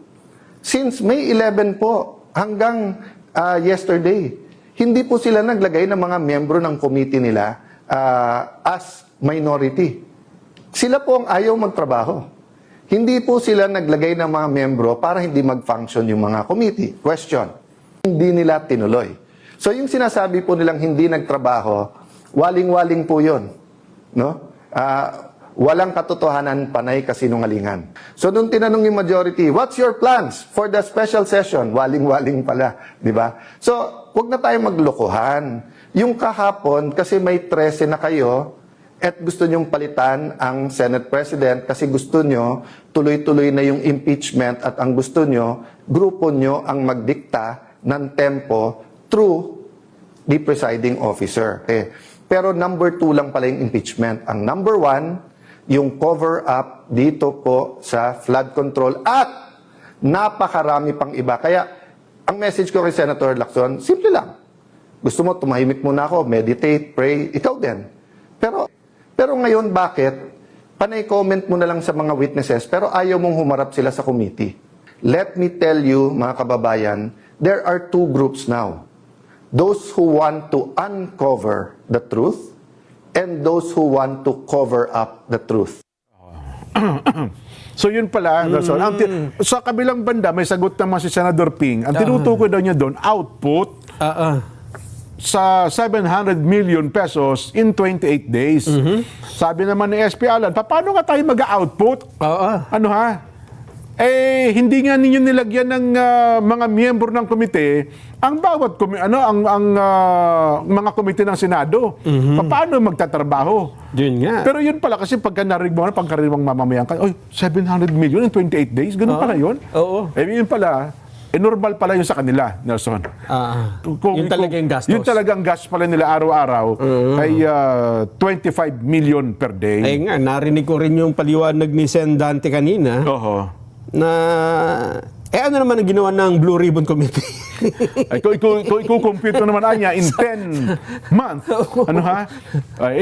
Since May 11 po hanggang yesterday, hindi po sila naglagay ng mga miyembro ng committee nila as minority. Sila po ang ayaw magtrabaho. Hindi po sila naglagay ng mga miyembro para hindi mag-function yung mga committee. Question. Hindi nila tinuloy. So yung sinasabi po nilang hindi nagtrabaho, waling-waling po yun. No? Walang katotohanan, panay kasinungalingan. So nung tinanong yung majority, what's your plans for the special session? Waling-waling pala, di ba? So, wag na tayo maglokohan. Yung kahapon, kasi may 13 na kayo, at gusto nyong palitan ang Senate President kasi gusto nyo tuloy-tuloy na yung impeachment at ang gusto nyo, grupo nyo ang magdikta ng tempo through the presiding officer. Pero number 2 lang pala yung impeachment. Ang number 1, yung cover-up dito po sa flood control at napakarami pang iba. Kaya, ang message ko kay Senator Lacson, simple lang. Gusto mo, tumahimik muna ako, meditate, pray, ikaw din. Pero ngayon, bakit? Panay comment mo na lang sa mga witnesses, pero ayaw mong humarap sila sa committee. Let me tell you, mga kababayan, there are 2 groups now. those who want to uncover the truth and those who want to cover up the truth. So yun pala, Nelson. Sa kabilang banda, may sagot naman si Senador Ping. Ang tinutukoy daw niya doon, output sa 700 million pesos in 28 days. Sabi naman ni SP Alan, paano nga tayo mag-output? Ano ha? Eh, hindi nga ninyo nilagyan ng mga miyembro ng komite ang bawat mga komite ng Senado. Paano magtatrabaho? Yun nga. Pero yun pala, kasi pagka narinig mo, pagkaraniwang mamamayan ka, 700 million in 28 days? Ganun pala yun? Oo. Eh, yun pala, normal pala yun sa kanila, Nelson. Yun talaga yung gastos. Yun talagang gas pala nila araw-araw ay 25 million per day. Eh nga, narinig ko rin yung paliwanag ni Sen Dante kanina Oho. na ano naman ang ginawa ng Blue Ribbon Committee? Ay, ikukumpute mo naman niya in 10 months. Ano ha?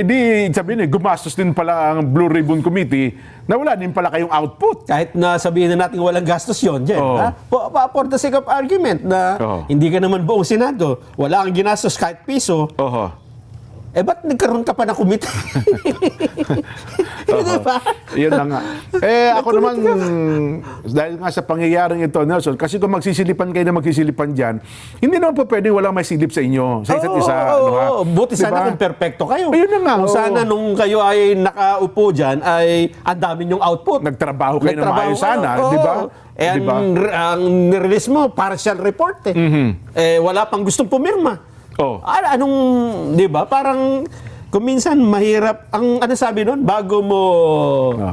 Di sabihin gumastos din pala ang Blue Ribbon Committee na wala din pala kayong output. Kahit na sabihin na natin walang gastos yun, Jen. Oo. Ha? For the sake of argument na hindi ka naman buong Senado, wala kang ginastos kahit piso, Oho. eh ba't nagkaroon ka pa ng komite? Hindi ba? Yun na nga. Eh, ako naman, dahil nga sa pangyayaring ito, Nelson, kasi kung magsisilipan kayo na magsisilipan dyan, hindi naman po pwede walang may silip sa inyo, sa isa't isa. ano ha? Buti Diba? sana kung perfecto kayo. Ayun na nga, Kung oo. sana nung kayo ay nakaupo dyan, ay ang dami yung output. Nagtrabaho kayo na maayos kayo. sana, Oo. di ba? Eh, Di ba? ang nirelease mo, partial report eh. Eh, wala pang gustong pumirma. Oh. Anong, di ba? Parang, kung minsan mahirap, ano sabi nun? Bago mo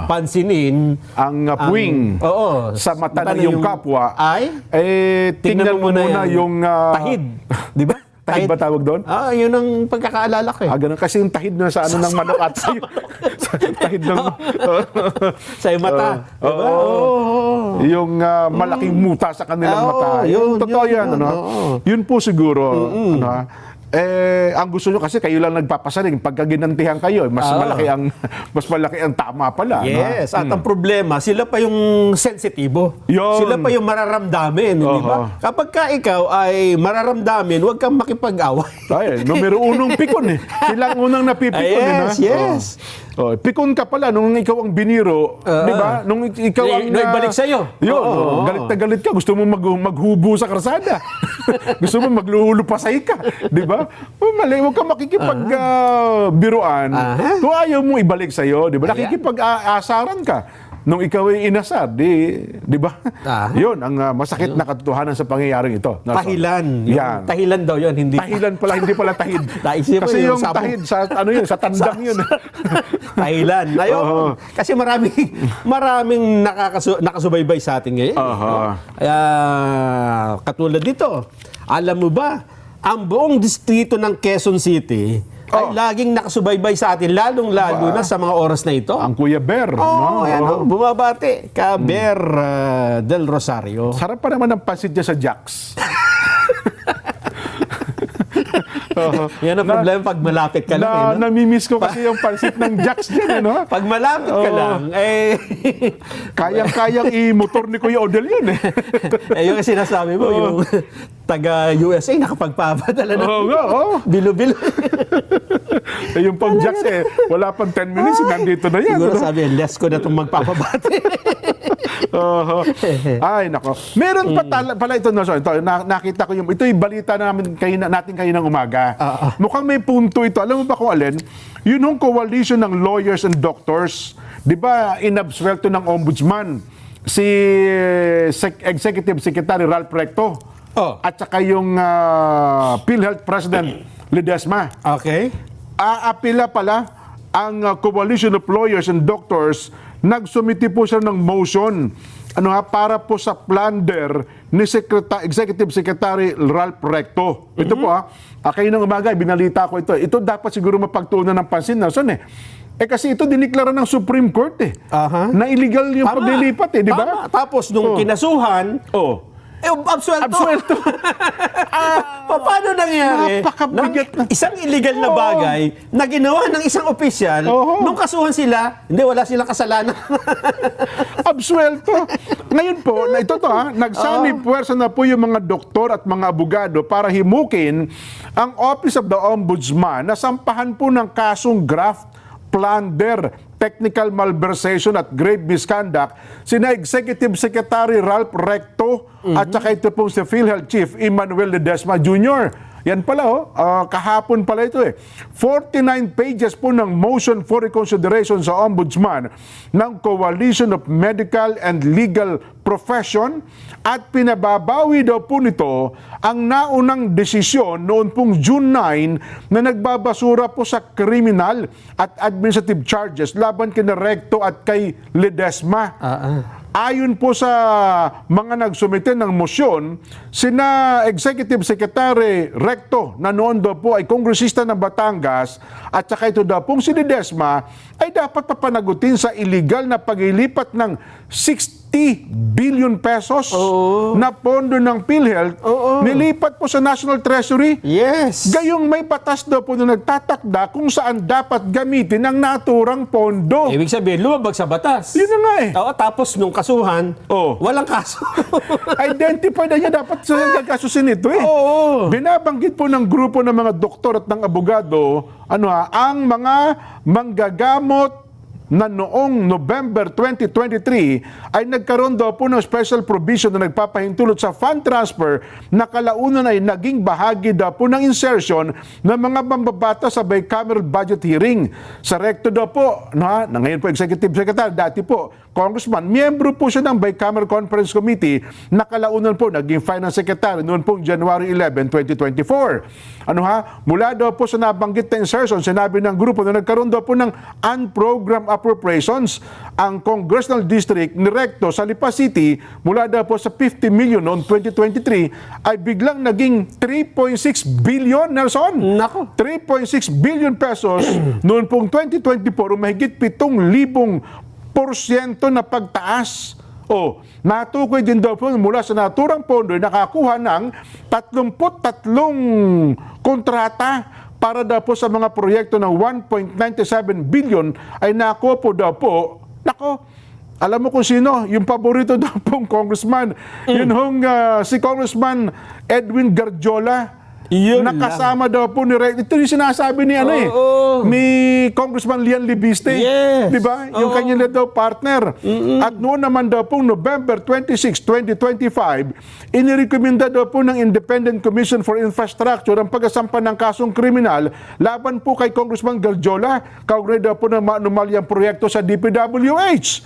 pansinin, Ang puwing oo, sa mata ng iyong kapwa, ay, tingnan mo muna yung... tahid. Di ba? Tahid ba tawag doon? Yun ang pagkakaalala ko eh. Ganun. Kasi yung tahid na sa ano ng manok at sa tahid ng... Sa iyong mata. Di ba? Yung malaking muta sa kanilang Oo, mata. yun, Totoo yun, yan. yun, Ano? oo. Yun po siguro. Ano, ang gusto nyo kasi kayo lang nagpapasaling. Pagka ginantihan kayo, mas malaki ang tama pala. Yes, at ang problema, sila pa yung sensitibo. Yun. Sila pa yung mararamdamin, di ba? Kapag ka ikaw ay mararamdamin, huwag kang makipag-away. Ay, numero unong pikon eh. Sila ang unang napipikon. Yes. Pikon ka pala nung ikaw ang biniro, di ba? Nung ikaw ang... Naibalik sa'yo. Yun, Oo. galit na galit ka. Gusto mo maghubo sa karsada. Gusto mo maglulupasay ka. Di ba? Mali, huwag ka makikipag-biruan. Kung ayaw mo ibalik sa'yo, di ba? Nakikipag-asaran ka. Nung ikaw ay inasar, di ba? Yun, ang masakit na katotohanan sa pangyayaring ito. Nelson. Tahilan. Yan. Tahilan daw yun, hindi. Tahilan pala, hindi pala tahid. Naisip mo Kasi yung yung sabong. tahid, sa sa tandang yun. Tahilan. Ayun. Oo. Kasi maraming nakasubaybay sa atin ngayon. Katulad dito, alam mo ba, ang buong distrito ng Quezon City ay laging nakasubaybay sa atin, lalong-lalo na sa mga oras na ito. Ang Kuya Bear. Bumabati ka, Bear del Rosario. Sarap pa naman ang pansit niya sa Jax. Yan ang problema pag malapit ka lang. Namimiss ko kasi yung pansit ng Jax dyan, ano? Pag malapit ka lang, Kayang-kayang i-motor ni Kuya Odel yun, eh. yung sinasabi mo, yung taga-USA nakapagpapadala na. Bilo-bilo. Yung pang Jax, wala pang 10 minutes, nandito na yan. Siguro ano? sabi, less ko na itong magpapabati. Ay, nako. Meron pa pala ito, no? So, ito, nakita ko ito yung balita natin kayo ng umaga. Mukhang may punto ito. Alam mo ba kung alin? Yun yung coalition ng lawyers and doctors. Di ba, inabsuelto ng ombudsman si Executive Secretary Ralph Recto at saka yung PhilHealth President Ledesma. Okay. Aapila pala ang coalition of lawyers and doctors. Nagsumiti po siya ng motion para po sa plunder ni Executive Secretary Ralph Recto. Ito po kayo ng umaga, binalita ko ito. Ito dapat siguro mapagtuunan ng pansin, Nelson, kasi ito diniklara ng Supreme Court na illegal yung paglilipat, di ba? Tapos nung kinasuhan, absuelto. Absuelto. Paano nangyari, Napakabigat na. isang illegal na Oo. bagay na ginawa ng isang opisyal, Oo. nung kasuhan sila, hindi, wala silang kasalanan. Absuelto. Ngayon po, na ito to nagsanib puwersa na po yung mga doktor at mga abogado para himukin ang Office of the Ombudsman na sampahan po ng kasong graft, plunder, technical malversation at grave misconduct sina Executive Secretary Ralph Recto at saka ito pong si PhilHealth Chief Emmanuel Ledesma Jr. Yan pala, kahapon pala ito 49 pages po ng motion for reconsideration sa Ombudsman ng Coalition of Medical and Legal Profession at pinababawi daw po nito ang naunang desisyon noon pong June 9 na nagbabasura po sa criminal at administrative charges laban kina Recto at kay Ledesma. Ayon po sa mga nagsumite ng motion, sina Executive Secretary Recto na noon daw po ay kongresista ng Batangas at saka ito daw pong si Ledesma ay dapat papanagutin sa illegal na paglilipat ng 60 billion pesos na pondo ng PhilHealth nilipat po sa National Treasury. Yes. Gayong may batas daw po na nagtatakda kung saan dapat gamitin ang naturang pondo. Ibig sabihin, lumabag sa batas. Yun na nga Oo, tapos nung kasuhan, walang kaso. Identify na niya dapat sa gagasusin ito Oo. Binabanggit po ng grupo ng mga doktor at ng abogado, ang mga manggagamot na noong November 2023 ay nagkaroon daw po ng special provision na nagpapahintulot sa fund transfer na kalaunan ay naging bahagi daw po ng insertion ng mga mambabata sa bicameral budget hearing. Sa Recto daw po, na ngayon po Executive Secretary, dati po Congressman, miyembro po siya ng Bicameral Conference Committee na kalaunan po naging Finance Secretary noon pong January 11, 2024. Mula daw po sa nabanggit na insertion, sinabi ng grupo na nagkaroon daw po ng unprogrammed appropriations ang Congressional District ni Recto sa Lipa City mula daw po sa 50 million noong 2023 ay biglang naging 3.6 billion, Nelson. Nako. 3.6 billion pesos noon pong 2024 mahigit 7% na pagtaas. Natukoy din daw po mula sa naturang pondo ay nakakuha ng 33 kontrata para daw po sa mga proyekto ng 1.97 billion ay nakuha po daw po. Alam mo kung sino? Yung paborito daw pong congressman. Yun hong si Congressman Edwin Garjola. Yun Nakasama daw po ni Recto. Ito yung sinasabi ni ni Congressman Lian Libiste. Yes. Di ba? Yung kanyang daw partner. At noon naman daw po November 26, 2025, inirekomenda daw po ng Independent Commission for Infrastructure ang pag-asampa ng kasong kriminal laban po kay Congressman Garjola. Kaugnay daw po ng maanumalyang proyekto sa DPWH.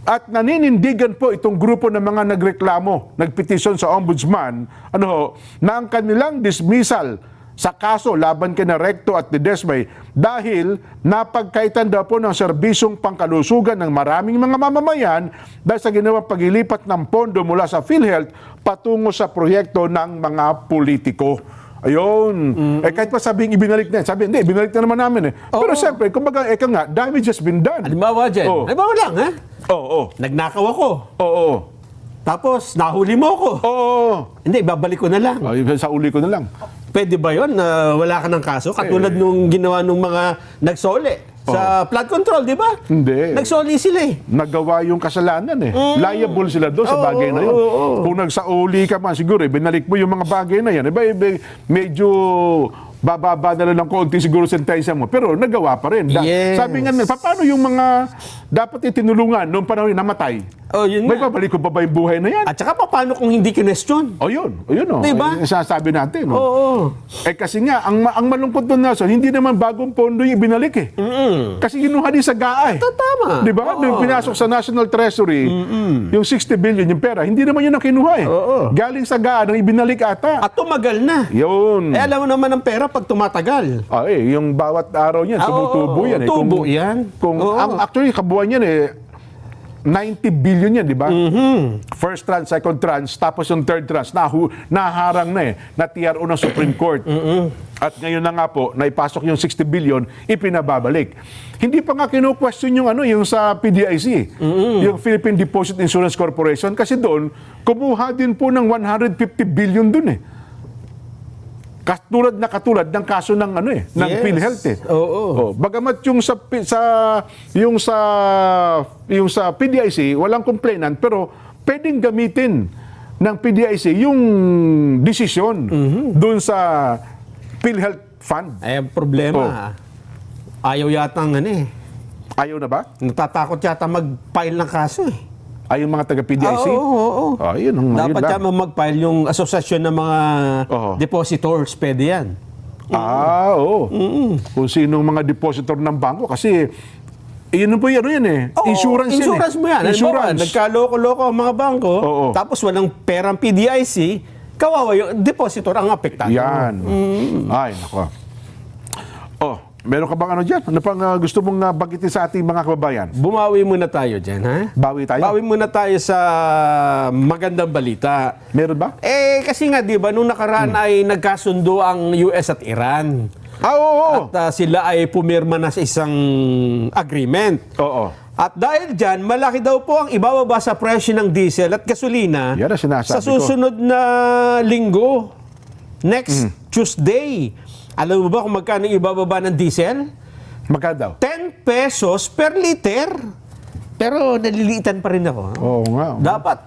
At naninindigan po itong grupo ng mga nagreklamo, nagpetisyon sa Ombudsman, na ang kanilang dismissal sa kaso laban kina Recto at Ledesma dahil napagkaitan daw po ng serbisyong pangkalusugan ng maraming mga mamamayan dahil sa ginawang paglilipat ng pondo mula sa PhilHealth patungo sa proyekto ng mga politiko. Ayun. Kahit pa sabing ibinalik na. Sabi, hindi, ibinalik na naman namin Pero siyempre, kumbaga, damage has been done. Halimbawa dyan. Halimbawa lang, Nagnakaw ako. Tapos, nahuli mo ako. Hindi, babalik ko na lang. Sa uli ko na lang. Pwede ba yun na wala ka ng kaso? Katulad nung ginawa nung mga nagsole sa flood control, di ba? Hindi. Nagsoli sila Nagawa yung kasalanan Liable sila doon sa bagay na yun. Kung nagsauli ka man, siguro, binalik mo yung mga bagay na yan. Medyo bababa na lang ng konti siguro sentensya mo. Pero nagawa pa rin. Yes. Sabi nga, paano yung mga dapat itinulungan noong panahon namatay? Yun May nga. babalik ko pa ba yung buhay na yan? At saka paano kung hindi kinestyon? Yun. Diba? Sasabi natin. Oo. Kasi nga, ang malungkot doon Nelson, hindi naman bagong pondo yung ibinalik Kasi ginuha din sa GAA Tama. Di ba? Nung pinasok sa National Treasury, yung 60 billion yung pera, hindi naman yun ang kinuha Galing sa GAA, nang ibinalik ata. At tumagal na. Yun. Alam mo naman ang pera pag tumatagal. Yung bawat araw niyan, tumutubo yan. Tubo yan. Actually, kabuuan yan 90 billion yan, di ba? First tranche, second tranche, tapos yung third tranche, naharang na na TRO ng Supreme Court. At ngayon na nga po, naipasok yung 60 billion, ipinababalik. Hindi pa nga kino-question yung sa PDIC, yung Philippine Deposit Insurance Corporation, kasi doon, kumuha din po ng 150 billion doon Katulad ng kaso ng ng Yes. PhilHealth eh. Oo. Bagamat yung sa PDIC walang complainant, pero pwedeng gamitin ng PDIC yung desisyon doon sa PhilHealth Fund. Eh, problema, ayaw yata Ayaw na ba? natatakot yata mag-file ng kaso eh. Ay, yung mga taga-PDIC? Oo. Yun ang Dapat yun yan mag-file yung asosasyon ng mga Oo. depositors, pwede yan. Oo. Kung sinong mga depositor ng bangko. Kasi, yun po yan eh. Oo, Insurance yan insurance eh. mo yan. Halimbawa, Insurance. nagkaloko-loko ang mga bangko, Oo. tapos walang perang PDIC, kawawa yung depositor ang apektado. Yan. Ay, nako. Meron ka bang dyan? Ano pang gusto mong banggitin sa ating mga kababayan? Bumawi muna tayo dyan, ha? Bawi tayo? Bawi muna tayo sa magandang balita. Meron ba? Kasi nga, di ba, nung nakaraan ay nagkasundo ang US at Iran. Oo. At sila ay pumirma na sa isang agreement. Oo. At dahil dyan, malaki daw po ang ibababa sa presyo ng diesel at gasolina Yan ang sinasabi sa ko. susunod na linggo. Next Tuesday. Alam mo ba kung magkano yung ibababa ng diesel? Magkano daw? 10 pesos per liter. Pero naliliitan pa rin ako. Oo nga. Dapat,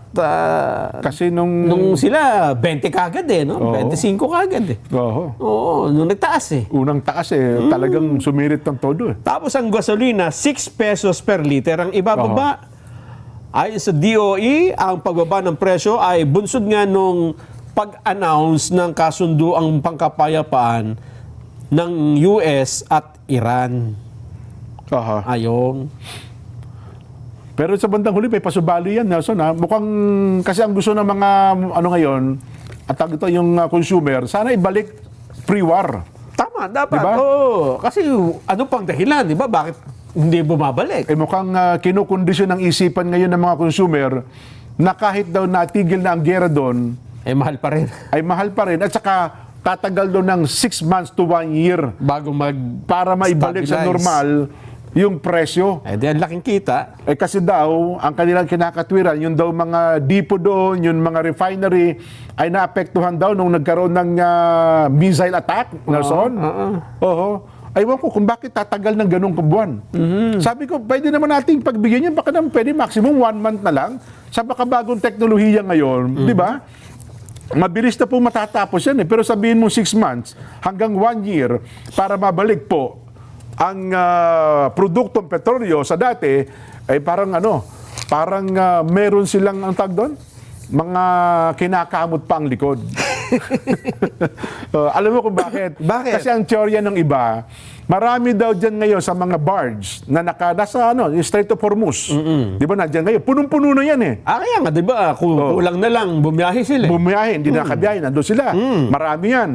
Kasi nung sila, 20 kagad no? Oo. 25 kagad Oo. Oo, nung nagtaas Unang taas talagang sumirit ng todo eh. Tapos ang gasolina, 6 pesos per liter ang ibababa. Ayon sa DOE, ang pagbaba ng presyo ay bunsod nga nung pag-announce ng kasunduang pangkapayapaan ng US at Iran. Aha. Ayong. Pero sa bandang huli, may pasubali yan, Nelson. Mukhang, kasi ang gusto ng mga, ngayon, at ito yung consumer, sana ibalik pre-war. Tama, dapat. Diba? Oo. Kasi ano pang dahilan, di ba? Bakit hindi bumabalik? Mukhang kinukondisyon ng isipan ngayon ng mga consumer na kahit daw natigil na ang gera doon, Mahal pa rin. ay mahal pa rin. At saka, tatagal doon ng 6 months to 1 year Bago para maibalik sa stabilize. normal yung presyo. Di ang laking kita. Kasi daw, ang kanilang kinakatwiran, yung daw mga depo doon, yung mga refinery, ay naapektuhan daw nung nagkaroon ng missile attack, Nelson. Oo. Aywan ko kung bakit tatagal ng ganung kabuan. Sabi ko, pwede naman nating pagbigyan yan, baka naman pwede maximum 1 month na lang. Sa makabagong teknolohiya ngayon, di ba? Mabilis na po matatapos yan eh. Pero sabihin mo 6 months hanggang 1 year para mabalik po ang produktong petrolyo sa dati, ay parang meron silang ang tag doon, mga kinakamot pa ang likod. Alam mo kung bakit? Bakit? Kasi ang teorya ng iba, marami daw dyan ngayon sa mga barge na nasa yung Strait of Hormuz. Di ba nandiyan ngayon? Punong-puno na yan eh. Kaya nga, di ba? Kulang na lang, bumiyahe sila. Bumiyahe, hindi nakabiyahe, nandun sila. Marami yan.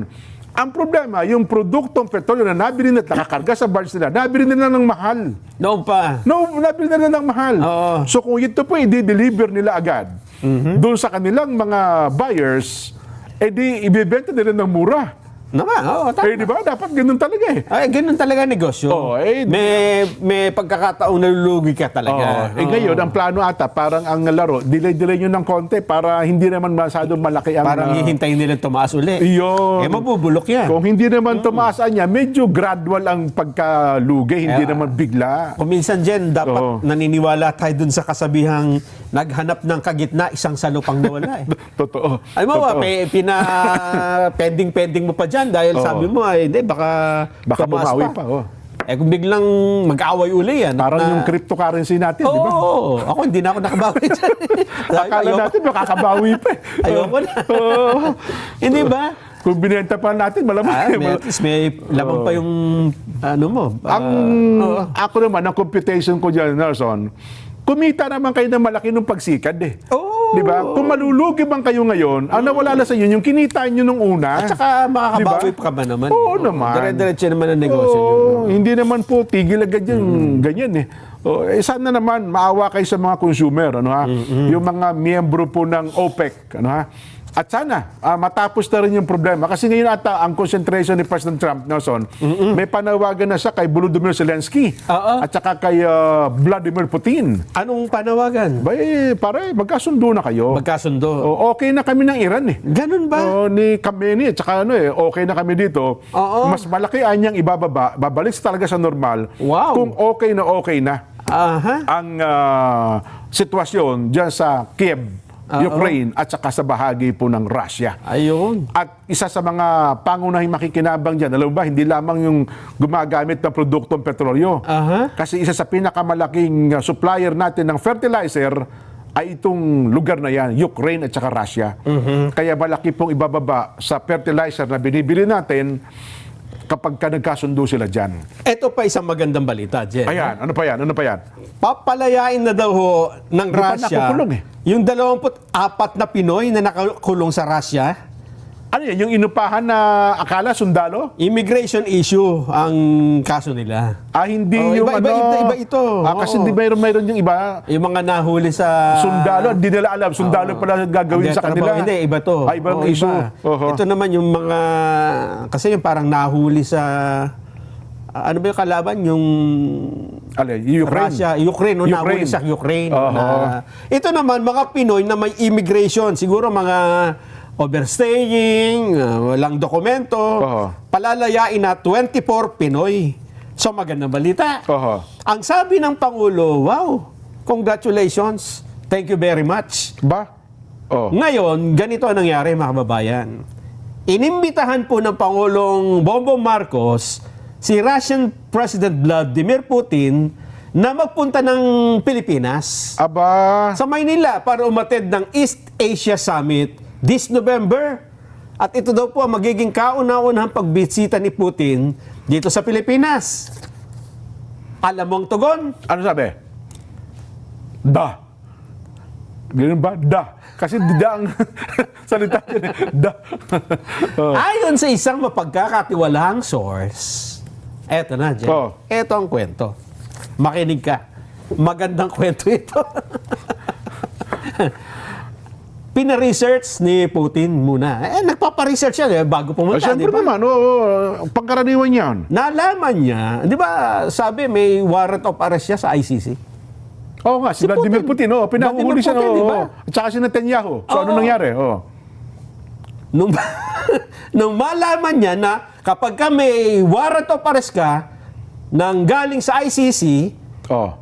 Ang problema, yung produktong petrolyo na nabili nila, nakakarga sa barge nila, nabili nila ng mahal. Noon pa. Nabili nila ng mahal. Oo. So kung ito po i-deliver nila agad, doon sa kanilang mga buyers, di ibibenta nila ng mura. Naman, tama. Di ba? Dapat ganun talaga eh. Ganun talaga negosyo. Oo, may pagkakataong nalulugi ka talaga. Ngayon, ang plano ata, parang ang laro, delay nyo ng konti para hindi naman masyadong malaki ang... Parang hihintayin nila tumaas uli. Iyon. Mabubulok yan. Kung hindi naman tumaasan niya, medyo gradual ang pagkalugi, hindi naman bigla. Kung minsan dyan, dapat Oo. naniniwala tayo dun sa kasabihang naghanap ng kagitna, isang salupang nawala eh. Totoo. Ay mo ba, Totoo. pending mo pa dyan dahil Oo. sabi mo, hindi, baka tumaas bumawi pa. Oh. Kung biglang mag-away uli yan. Parang yung cryptocurrency natin, di ba? Oo, ako hindi na ako nakabawi dyan. Akala natin makakabawi pa. Ayoko na. Oo. Hindi ba? Kung binenta pa natin, malamang. At least may lamang pa yung Ako naman, ang computation ko dyan, Nelson, kumita naman kayo ng malaki nung pagsikad eh. Oo. Di ba? Kung malulugi bang kayo ngayon, ang nawala na sa inyo, yung kinita nyo nung una. At saka makakabawi Diba? pa ka ba naman? Oo naman. Dire-diretso naman ang negosyo nyo. Hindi naman po tigil agad yung ganyan eh. Sana naman maawa kayo sa mga consumer, Yung mga miyembro po ng OPEC, At sana matapos na rin yung problema. Kasi ngayon ata ang concentration ni President Trump, Nelson, may panawagan na siya kay Volodymyr Zelensky Oo. at saka kay Vladimir Putin. Anong panawagan? Bay, pare, magkasundo na kayo. Magkasundo. Okay na kami ng Iran eh. Ganun ba? Ni Khamenei, at saka okay na kami dito. Oo. Mas malaki anyang ibababa, babalik talaga sa normal Wow. kung okay na Aha. ang sitwasyon dyan sa Kiev, Ukraine, at saka sa bahagi po ng Russia. Ayun. At isa sa mga pangunahing makikinabang dyan, alam mo ba, hindi lamang yung gumagamit ng produktong petrolyo. Aha. Kasi isa sa pinakamalaking supplier natin ng fertilizer ay itong lugar na yan, Ukraine at saka Russia. Kaya malaki pong ibababa sa fertilizer na binibili natin kapag ka nagkasundo sila dyan. Ito pa isang magandang balita, Jen. Ayan, ano pa yan? Ano pa yan? Papalayain na daw ho ng Di pa Russia nakukulong eh. yung 24 na Pinoy na nakakulong sa Russia. Ano yan? Yung inupahan na akala sundalo? Immigration issue ang kaso nila. Hindi Oh, yung iba ito. Kasi Oo. di mayroon yung iba, Yung mga nahuli sa... sundalo, hindi nila alam. Sundalo pala gagawin Hindi, sa kanila. Hindi, iba to. Ibang Oo, issue. iba. Oho. Ito naman yung mga... Kasi yung parang nahuli sa... ano ba yung kalaban? Yung... Ukraine. Russia, Ukraine, no, nahuli sa Ukraine. Oho. Ito naman, mga Pinoy na may immigration, siguro mga overstaying, walang dokumento, Oho. palalayain na 24 Pinoy. So magandang balita. Oho. Ang sabi ng Pangulo, wow, congratulations, thank you very much. Ba? Oh. Ngayon, ganito ang nangyari mga kababayan. Inimbitahan po ng Pangulong Bongbong Marcos si Russian President Vladimir Putin na magpunta ng Pilipinas Aba. sa Maynila para umattend ng East Asia Summit this November. At ito daw po ang magiging kauna-unahang pagbisita ni Putin dito sa Pilipinas. Alam mo ang tugon? Ano sabi? Da. Ganun ba? Da. Kasi da ang salita yun eh. Da. Oh. Ayon sa isang mapagkakatiwalahang source, eto na, Jen. Oh. Eto ang kwento. Makinig ka. Magandang kwento ito. Pina-research ni Putin muna. Nagpapa-research siya bago pumunta, di Siyempre ba? naman, pangkaraniwan yan. Nalaman niya, di ba, sabi may warrant of arrest siya sa ICC. Oo nga, si Vladimir Putin, pinahuhuli siya. Vladimir Putin, di ba? At saka si Netanyahu. So, ano Oo. nangyari? Nung, nung malaman niya na kapag ka may warrant of arrest ka nang galing sa ICC Oh.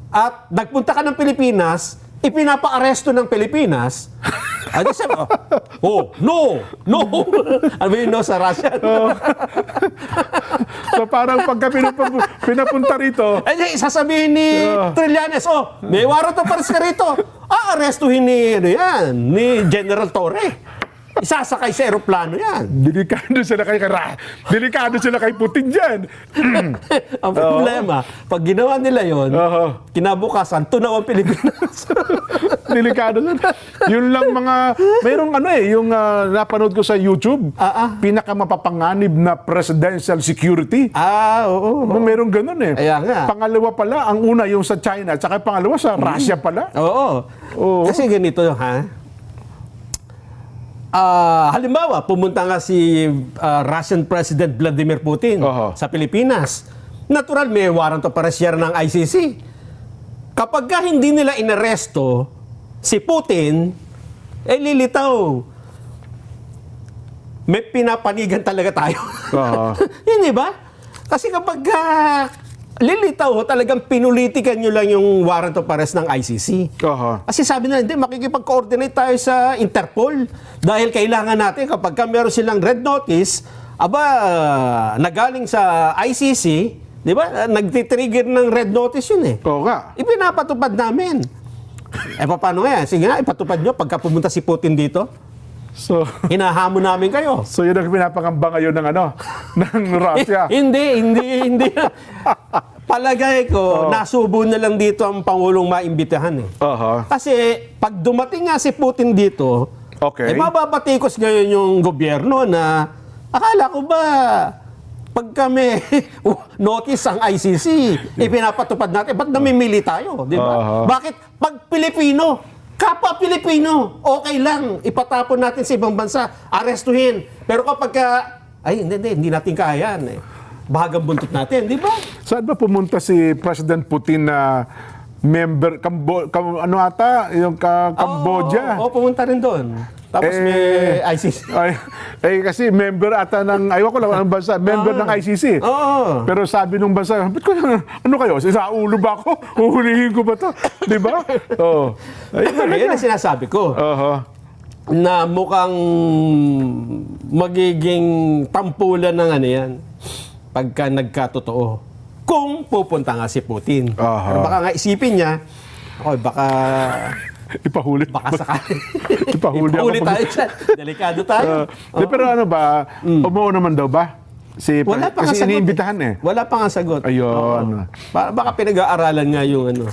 at nagpunta ka ng Pilipinas, ipinapa-aresto ng Pilipinas, ano sabi ko? No! Ano ba yun, no, sa Russia? So, parang pagka pinapunta rito, Ay, sasabihin ni Trillanes, may warrant of arrest ka rito. Aarestuhin ni General Torre. Isasakay sa eroplano yan. delikado sila kay Putin dyan. Ang problema, pag ginawa nila yon, Oo. kinabukasan, tunaw ang Pilipinas. Delikado sila. Yun lang mayroong yung napanood ko sa YouTube, pinakamapapanganib na presidential security. Oo. Merong ganun eh. Kaya nga. Pangalawa pala, ang una yung sa China, at saka pangalawa sa Russia pala. Oo. Oo. Kasi ganito, ha? Halimbawa, pumunta nga si Russian President Vladimir Putin Oho. sa Pilipinas. Natural, may warrant of arrest yan ng ICC. Kapag ka hindi nila inaresto si Putin, lilitaw. May pinapanigan talaga tayo. Oo. Hindi ba? Kasi kapag lilitaw, talagang pinulitikan nyo lang yung warrant of arrest ng ICC. Oho. Kasi sabi na, hindi, makikipag-coordinate tayo sa Interpol dahil kailangan natin kapag meron silang red notice, nagaling sa ICC, di ba, nagtitrigger ng red notice yun eh. Oo nga. Ipinapatupad namin. Paano nga yan? Sige nga, ipatupad nyo pagka pumunta si Putin dito. So, Hinahamon namin kayo. yun ang pinapangamba ngayon ng ng Russia. Hindi. Palagay ko, nasubo na lang dito ang Pangulong maimbitahan eh. Oho. Kasi pag dumating nga si Putin dito, Okay. mababatikos ngayon yung gobyerno na akala ko ba pag kami notice ang ICC, ipinapatupad natin, ba't namimili tayo? Di ba? Aha. Bakit pag Pilipino, Kapwa Pilipino, okay lang. Ipatapon natin sa ibang bansa, arestuhin. Pero kapag hindi natin kaya yan. Bahagang buntot natin, di ba? Saan ba pumunta si President Putin na member, Cambodia? Oo, pumunta rin doon. Tapos may ICC. Kasi member ata ng, ayaw ko lang anong bansa, member ng ICC. Oo. Pero sabi nung bansa, ba't ko, ano kayo, sa ulo ba ako? Huhulihin ko ba to? Di ba? Oo. Yan ang sinasabi ko. Na mukhang magiging tampulan ng ano yan pagka nagkatotoo. Kung pupunta nga si Putin. Pero baka nga isipin niya, baka Ipahuli. sakali. Ipahuli ako. tayo dyan. Delikado tayo. Pero ano ba, umuo naman daw ba? Wala pa nga Kasi sagot. iniimbitahan eh. Wala pa nga sagot. Ayun. Oo. Baka pinag-aaralan nga yung ano.